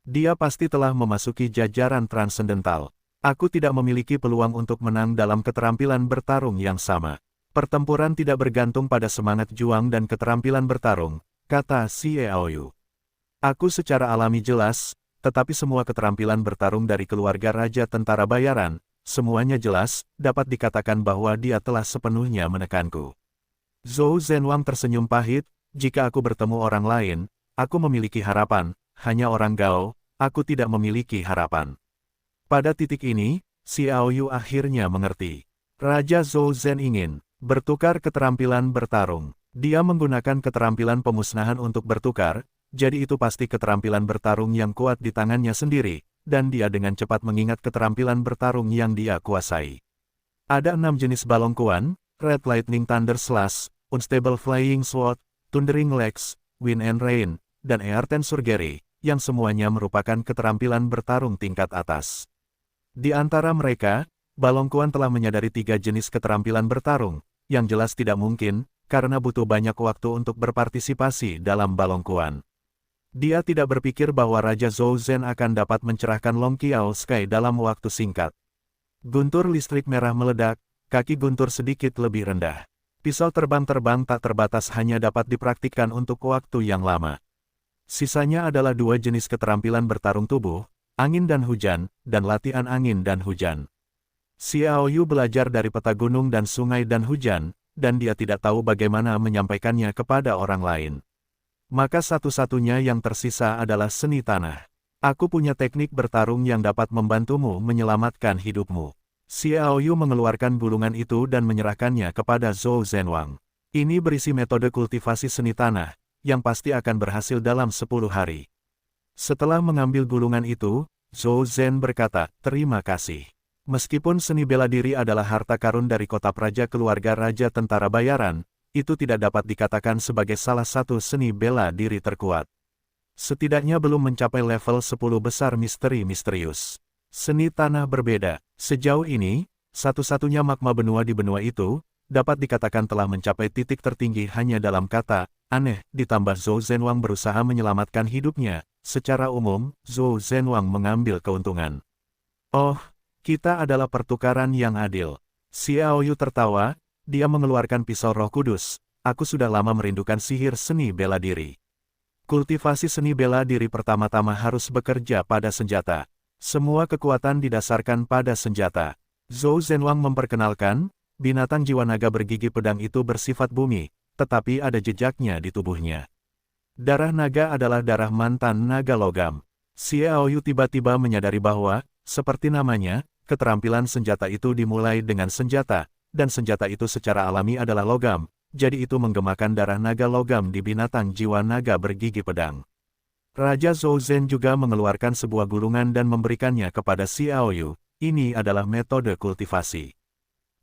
Dia pasti telah memasuki jajaran transendental. Aku tidak memiliki peluang untuk menang dalam keterampilan bertarung yang sama. Pertempuran tidak bergantung pada semangat juang dan keterampilan bertarung, kata Xiao Yu. Aku secara alami jelas, tetapi semua keterampilan bertarung dari keluarga Raja Tentara Bayaran, semuanya jelas, dapat dikatakan bahwa dia telah sepenuhnya menekanku. Zhou Zhenwang tersenyum pahit, jika aku bertemu orang lain, aku memiliki harapan, hanya orang Gao, aku tidak memiliki harapan. Pada titik ini, Xiao Yu akhirnya mengerti. Raja Zhou Zhen ingin bertukar keterampilan bertarung. Dia menggunakan keterampilan pemusnahan untuk bertukar, jadi itu pasti keterampilan bertarung yang kuat di tangannya sendiri, dan dia dengan cepat mengingat keterampilan bertarung yang dia kuasai. Ada 6 jenis balongkuan, Red Lightning Thunder Slash, Unstable Flying Sword, Thundering Legs, Wind and Rain, dan Earthen Surgery, yang semuanya merupakan keterampilan bertarung tingkat atas. Di antara mereka, Balongkuan telah menyadari 3 jenis keterampilan bertarung, yang jelas tidak mungkin, karena butuh banyak waktu untuk berpartisipasi dalam Balongkuan. Dia tidak berpikir bahwa Raja Zhou Zhen akan dapat mencerahkan Long Qiao Sky dalam waktu singkat. Guntur listrik merah meledak, kaki Guntur sedikit lebih rendah. Pisau terbang-terbang tak terbatas hanya dapat dipraktikkan untuk waktu yang lama. Sisanya adalah 2 jenis keterampilan bertarung tubuh, angin dan hujan, dan latihan angin dan hujan. Xiao Yu belajar dari peta gunung dan sungai dan hujan, dan dia tidak tahu bagaimana menyampaikannya kepada orang lain. Maka satu-satunya yang tersisa adalah seni tanah. Aku punya teknik bertarung yang dapat membantumu menyelamatkan hidupmu. Xiao Yu mengeluarkan gulungan itu dan menyerahkannya kepada Zhou Zhenwang. Ini berisi metode kultivasi seni tanah, yang pasti akan berhasil dalam 10 hari. Setelah mengambil gulungan itu, Zhou Zhen berkata, "Terima kasih. Meskipun seni bela diri adalah harta karun dari kota praja keluarga Raja Tentara Bayaran, itu tidak dapat dikatakan sebagai salah satu seni bela diri terkuat. Setidaknya belum mencapai level 10 besar misteri misterius. Seni tanah berbeda. Sejauh ini, satu-satunya magma benua di benua itu, dapat dikatakan telah mencapai titik tertinggi hanya dalam kata, aneh, ditambah Zhou Zhenwang berusaha menyelamatkan hidupnya. Secara umum, Zhou Zhenwang mengambil keuntungan. Oh, kita adalah pertukaran yang adil. Xiao Yu tertawa. Dia mengeluarkan pisau Roh Kudus. Aku sudah lama merindukan sihir seni bela diri. Kultivasi seni bela diri pertama-tama harus bekerja pada senjata. Semua kekuatan didasarkan pada senjata. Zhou Zhenwang memperkenalkan, binatang jiwa naga bergigi pedang itu bersifat bumi, tetapi ada jejaknya di tubuhnya. Darah naga adalah darah mantan naga logam. Xiao Yu tiba-tiba menyadari bahwa, seperti namanya, keterampilan senjata itu dimulai dengan senjata, dan senjata itu secara alami adalah logam, jadi itu menggemakan darah naga logam di binatang jiwa naga bergigi pedang. Raja Zhou Zhen juga mengeluarkan sebuah gulungan dan memberikannya kepada Xiao Yu. Ini adalah metode kultivasi.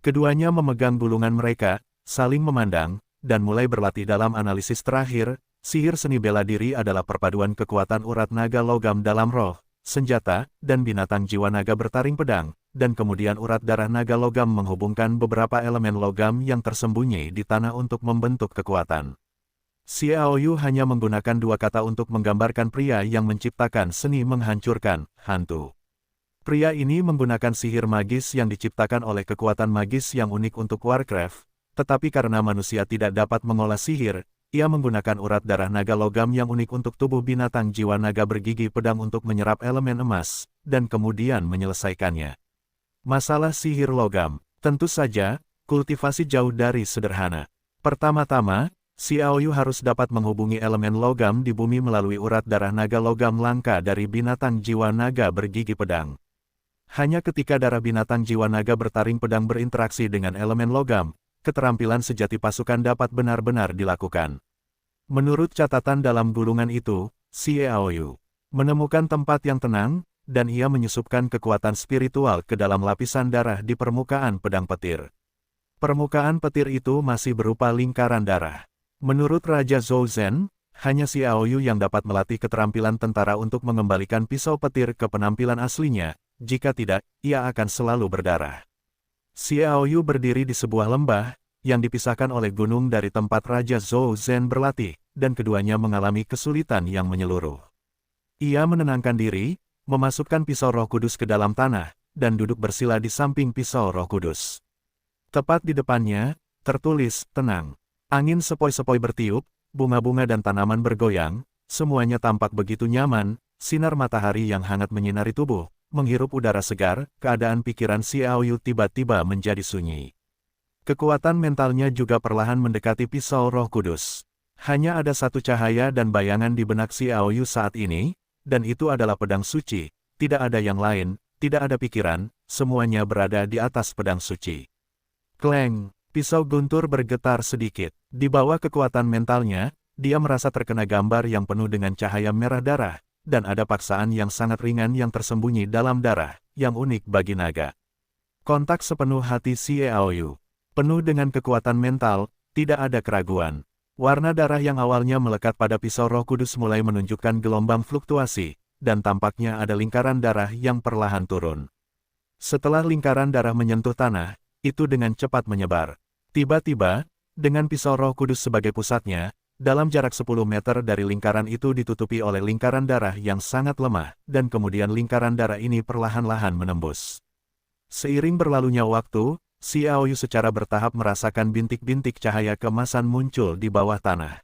Keduanya memegang gulungan mereka, saling memandang, dan mulai berlatih dalam analisis terakhir. Sihir seni bela diri adalah perpaduan kekuatan urat naga logam dalam roh, senjata, dan binatang jiwa naga bertaring pedang, dan kemudian urat darah naga logam menghubungkan beberapa elemen logam yang tersembunyi di tanah untuk membentuk kekuatan. Xiao Yu hanya menggunakan dua kata untuk menggambarkan pria yang menciptakan seni menghancurkan, hantu. Pria ini menggunakan sihir magis yang diciptakan oleh kekuatan magis yang unik untuk Warcraft, tetapi karena manusia tidak dapat mengolah sihir, ia menggunakan urat darah naga logam yang unik untuk tubuh binatang jiwa naga bergigi pedang untuk menyerap elemen emas, dan kemudian menyelesaikannya. Masalah sihir logam, tentu saja, kultivasi jauh dari sederhana. Pertama-tama, Xiao Yu harus dapat menghubungi elemen logam di bumi melalui urat darah naga logam langka dari binatang jiwa naga bergigi pedang. Hanya ketika darah binatang jiwa naga bertaring pedang berinteraksi dengan elemen logam, keterampilan sejati pasukan dapat benar-benar dilakukan. Menurut catatan dalam gulungan itu, Xiao Yu menemukan tempat yang tenang, dan ia menyusupkan kekuatan spiritual ke dalam lapisan darah di permukaan pedang petir. Permukaan petir itu masih berupa lingkaran darah. Menurut Raja Zhou Zhen, hanya Xiao Yu yang dapat melatih keterampilan tentara untuk mengembalikan pisau petir ke penampilan aslinya, jika tidak, ia akan selalu berdarah. Xiao Yu berdiri di sebuah lembah, yang dipisahkan oleh gunung dari tempat Raja Zhou Zhen berlatih, dan keduanya mengalami kesulitan yang menyeluruh. Ia menenangkan diri, memasukkan pisau Roh Kudus ke dalam tanah, dan duduk bersila di samping pisau Roh Kudus. Tepat di depannya, tertulis, tenang. Angin sepoi-sepoi bertiup, bunga-bunga dan tanaman bergoyang, semuanya tampak begitu nyaman, sinar matahari yang hangat menyinari tubuh, menghirup udara segar, keadaan pikiran Xiao Yu tiba-tiba menjadi sunyi. Kekuatan mentalnya juga perlahan mendekati pisau Roh Kudus. Hanya ada satu cahaya dan bayangan di benak Xiao Yu saat ini, dan itu adalah pedang suci, tidak ada yang lain, tidak ada pikiran, semuanya berada di atas pedang suci. Kleng, pisau guntur bergetar sedikit. Di bawah kekuatan mentalnya, dia merasa terkena gambar yang penuh dengan cahaya merah darah, dan ada paksaan yang sangat ringan yang tersembunyi dalam darah, yang unik bagi naga. Kontak sepenuh hati Xiao Yu. Penuh dengan kekuatan mental, tidak ada keraguan. Warna darah yang awalnya melekat pada pisau Roh Kudus mulai menunjukkan gelombang fluktuasi, dan tampaknya ada lingkaran darah yang perlahan turun. Setelah lingkaran darah menyentuh tanah, itu dengan cepat menyebar. Tiba-tiba, dengan pisau Roh Kudus sebagai pusatnya, dalam jarak 10 meter dari lingkaran itu ditutupi oleh lingkaran darah yang sangat lemah, dan kemudian lingkaran darah ini perlahan-lahan menembus. Seiring berlalunya waktu, Xiao Yu secara bertahap merasakan bintik-bintik cahaya keemasan muncul di bawah tanah.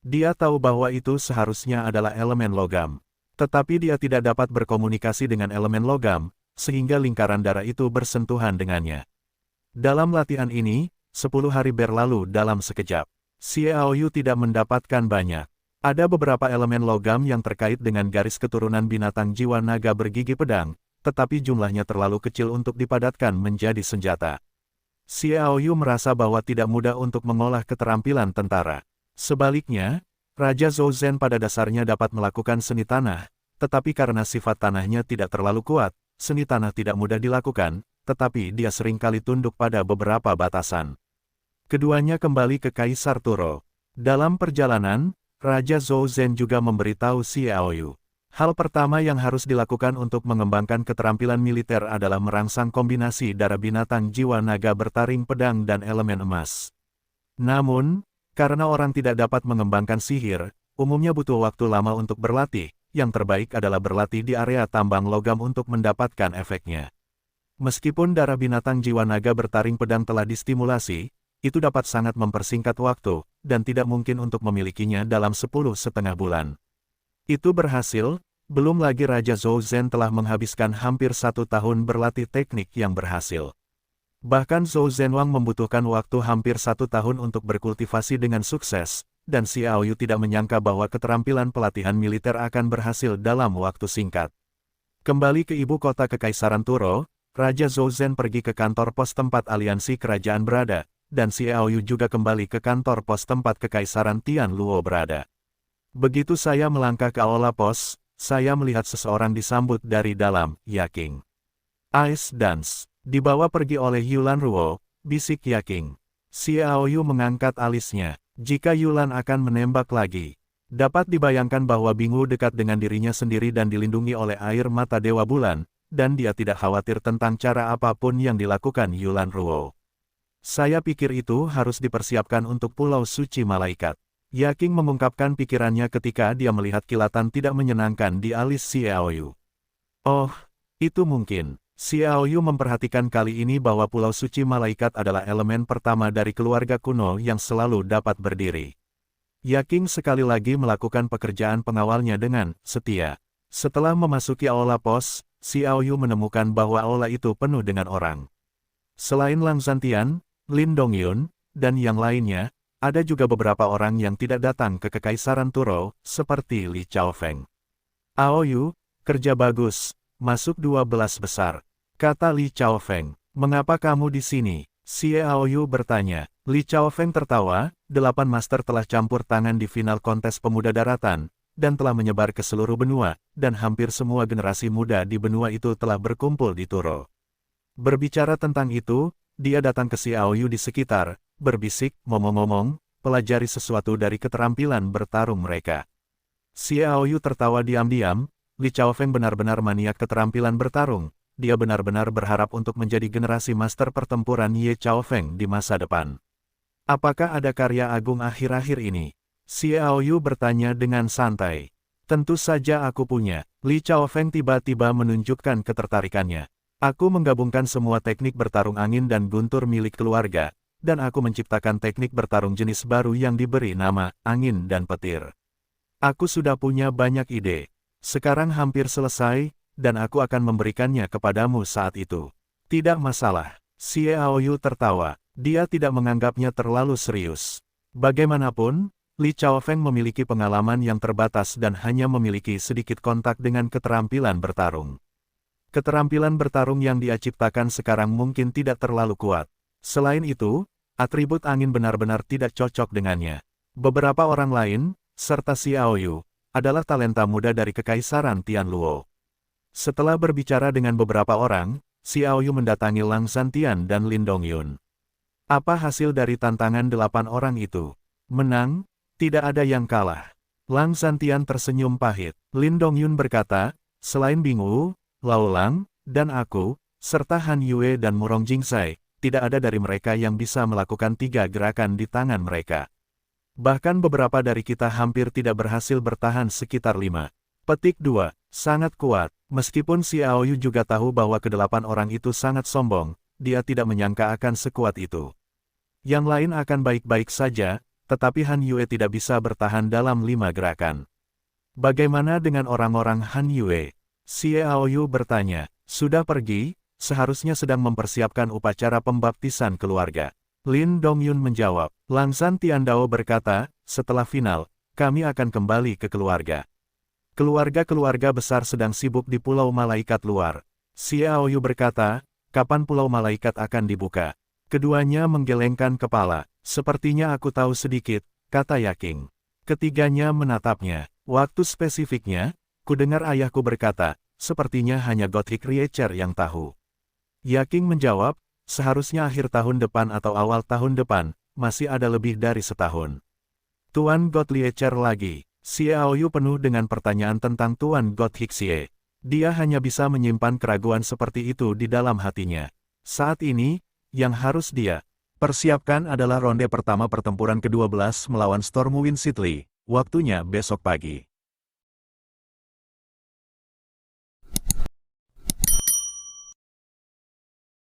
Dia tahu bahwa itu seharusnya adalah elemen logam. Tetapi dia tidak dapat berkomunikasi dengan elemen logam, sehingga lingkaran darah itu bersentuhan dengannya. Dalam latihan ini, 10 hari berlalu dalam sekejap. Xiaoyu tidak mendapatkan banyak. Ada beberapa elemen logam yang terkait dengan garis keturunan binatang jiwa naga bergigi pedang, tetapi jumlahnya terlalu kecil untuk dipadatkan menjadi senjata. Xiaoyu merasa bahwa tidak mudah untuk mengolah keterampilan tentara. Sebaliknya, Raja Zhou Zhen pada dasarnya dapat melakukan seni tanah, tetapi karena sifat tanahnya tidak terlalu kuat, seni tanah tidak mudah dilakukan, tetapi dia seringkali tunduk pada beberapa batasan. Keduanya kembali ke Kaisar Turo. Dalam perjalanan, Raja Zhou Zhen juga memberitahu Xiaoyu. Hal pertama yang harus dilakukan untuk mengembangkan keterampilan militer adalah merangsang kombinasi darah binatang jiwa naga bertaring pedang dan elemen emas. Namun, karena orang tidak dapat mengembangkan sihir, umumnya butuh waktu lama untuk berlatih, yang terbaik adalah berlatih di area tambang logam untuk mendapatkan efeknya. Meskipun darah binatang jiwa naga bertaring pedang telah distimulasi, itu dapat sangat mempersingkat waktu, dan tidak mungkin untuk memilikinya dalam 10,5 bulan. Itu berhasil, belum lagi Raja Zhou Zhen telah menghabiskan hampir 1 tahun berlatih teknik yang berhasil. Bahkan Zhou Zhenwang membutuhkan waktu hampir 1 tahun untuk berkultivasi dengan sukses, dan Xiaoyu tidak menyangka bahwa keterampilan pelatihan militer akan berhasil dalam waktu singkat. Kembali ke ibu kota Kekaisaran Turo, Raja Zhou Zhen pergi ke kantor pos tempat aliansi kerajaan berada, dan Xiaoyu juga kembali ke kantor pos tempat Kekaisaran Tianluo berada. Begitu saya melangkah ke aula pos, saya melihat seseorang disambut dari dalam, Yaking. Ice Dance, dibawa pergi oleh Yulan Ruo, bisik Yaking. Xiaoyu mengangkat alisnya, jika Yulan akan menembak lagi. Dapat dibayangkan bahwa Bingu dekat dengan dirinya sendiri dan dilindungi oleh air mata Dewa Bulan, dan dia tidak khawatir tentang cara apapun yang dilakukan Yulan Ruo. Saya pikir itu harus dipersiapkan untuk Pulau Suci Malaikat. Yaking mengungkapkan pikirannya ketika dia melihat kilatan tidak menyenangkan di alis Xiaoyu. Oh, itu mungkin. Xiaoyu memperhatikan kali ini bahwa Pulau Suci Malaikat adalah elemen pertama dari keluarga kuno yang selalu dapat berdiri. Yaking sekali lagi melakukan pekerjaan pengawalnya dengan setia. Setelah memasuki aula pos, Xiaoyu menemukan bahwa aula itu penuh dengan orang. Selain Lang Zhantian, Lin Dongyun, dan yang lainnya, ada juga beberapa orang yang tidak datang ke Kekaisaran Turo, seperti Li Chaofeng. Aoyu, kerja bagus, masuk 12 besar, kata Li Chaofeng. Mengapa kamu di sini? Xiaoyu bertanya. Li Chaofeng tertawa, 8 master telah campur tangan di final kontes pemuda daratan, dan telah menyebar ke seluruh benua, dan hampir semua generasi muda di benua itu telah berkumpul di Turo. Berbicara tentang itu, dia datang ke Xiaoyu di sekitar, berbisik, ngomong-ngomong, pelajari sesuatu dari keterampilan bertarung mereka. Xiaoyu tertawa diam-diam, Li Chaofeng benar-benar maniak keterampilan bertarung, dia benar-benar berharap untuk menjadi generasi master pertempuran Ye Chaofeng di masa depan. Apakah ada karya agung akhir-akhir ini? Xiaoyu bertanya dengan santai. Tentu saja aku punya. Li Chaofeng tiba-tiba menunjukkan ketertarikannya. Aku menggabungkan semua teknik bertarung angin dan guntur milik keluarga, dan aku menciptakan teknik bertarung jenis baru yang diberi nama angin dan petir. Aku sudah punya banyak ide. Sekarang hampir selesai, dan aku akan memberikannya kepadamu saat itu. Tidak masalah. Xiaoyu tertawa. Dia tidak menganggapnya terlalu serius. Bagaimanapun, Li Chaofeng memiliki pengalaman yang terbatas dan hanya memiliki sedikit kontak dengan keterampilan bertarung. Keterampilan bertarung yang dia ciptakan sekarang mungkin tidak terlalu kuat. Selain itu, atribut angin benar-benar tidak cocok dengannya. Beberapa orang lain, serta Xiaoyu, adalah talenta muda dari Kekaisaran Tianluo. Setelah berbicara dengan beberapa orang, Xiaoyu mendatangi Lang Zhantian dan Lin Dongyun. Apa hasil dari tantangan 8 orang itu? Menang, tidak ada yang kalah. Lang Zhantian tersenyum pahit. Lin Dongyun berkata, selain Bingu, Lao Lang, dan aku, serta Han Yue dan Murong Jingsai, tidak ada dari mereka yang bisa melakukan 3 gerakan di tangan mereka. Bahkan beberapa dari kita hampir tidak berhasil bertahan sekitar 5. Petik 2. Sangat kuat. Meskipun Xiaoyu juga tahu bahwa ke-8 orang itu sangat sombong, dia tidak menyangka akan sekuat itu. Yang lain akan baik-baik saja, tetapi Han Yue tidak bisa bertahan dalam 5 gerakan. Bagaimana dengan orang-orang Han Yue? Xiaoyu bertanya. Sudah pergi, seharusnya sedang mempersiapkan upacara pembaptisan keluarga. Lin Dongyun menjawab. Langsan Tiandao berkata, setelah final, kami akan kembali ke keluarga. Keluarga-keluarga besar sedang sibuk di Pulau Malaikat luar. Xiao Yu berkata, kapan Pulau Malaikat akan dibuka? Keduanya menggelengkan kepala. Sepertinya aku tahu sedikit, kata Yaking. Ketiganya menatapnya. Waktu spesifiknya, kudengar ayahku berkata, sepertinya hanya Gothic Riecher yang tahu. Yaking menjawab, seharusnya akhir tahun depan atau awal tahun depan, masih ada lebih dari setahun. Tuan God Riecher lagi. Xiao Yu penuh dengan pertanyaan tentang Tuan God Hixie. Dia hanya bisa menyimpan keraguan seperti itu di dalam hatinya. Saat ini, yang harus dia persiapkan adalah ronde pertama pertempuran ke-12 melawan Stormwind Sidley. Waktunya besok pagi.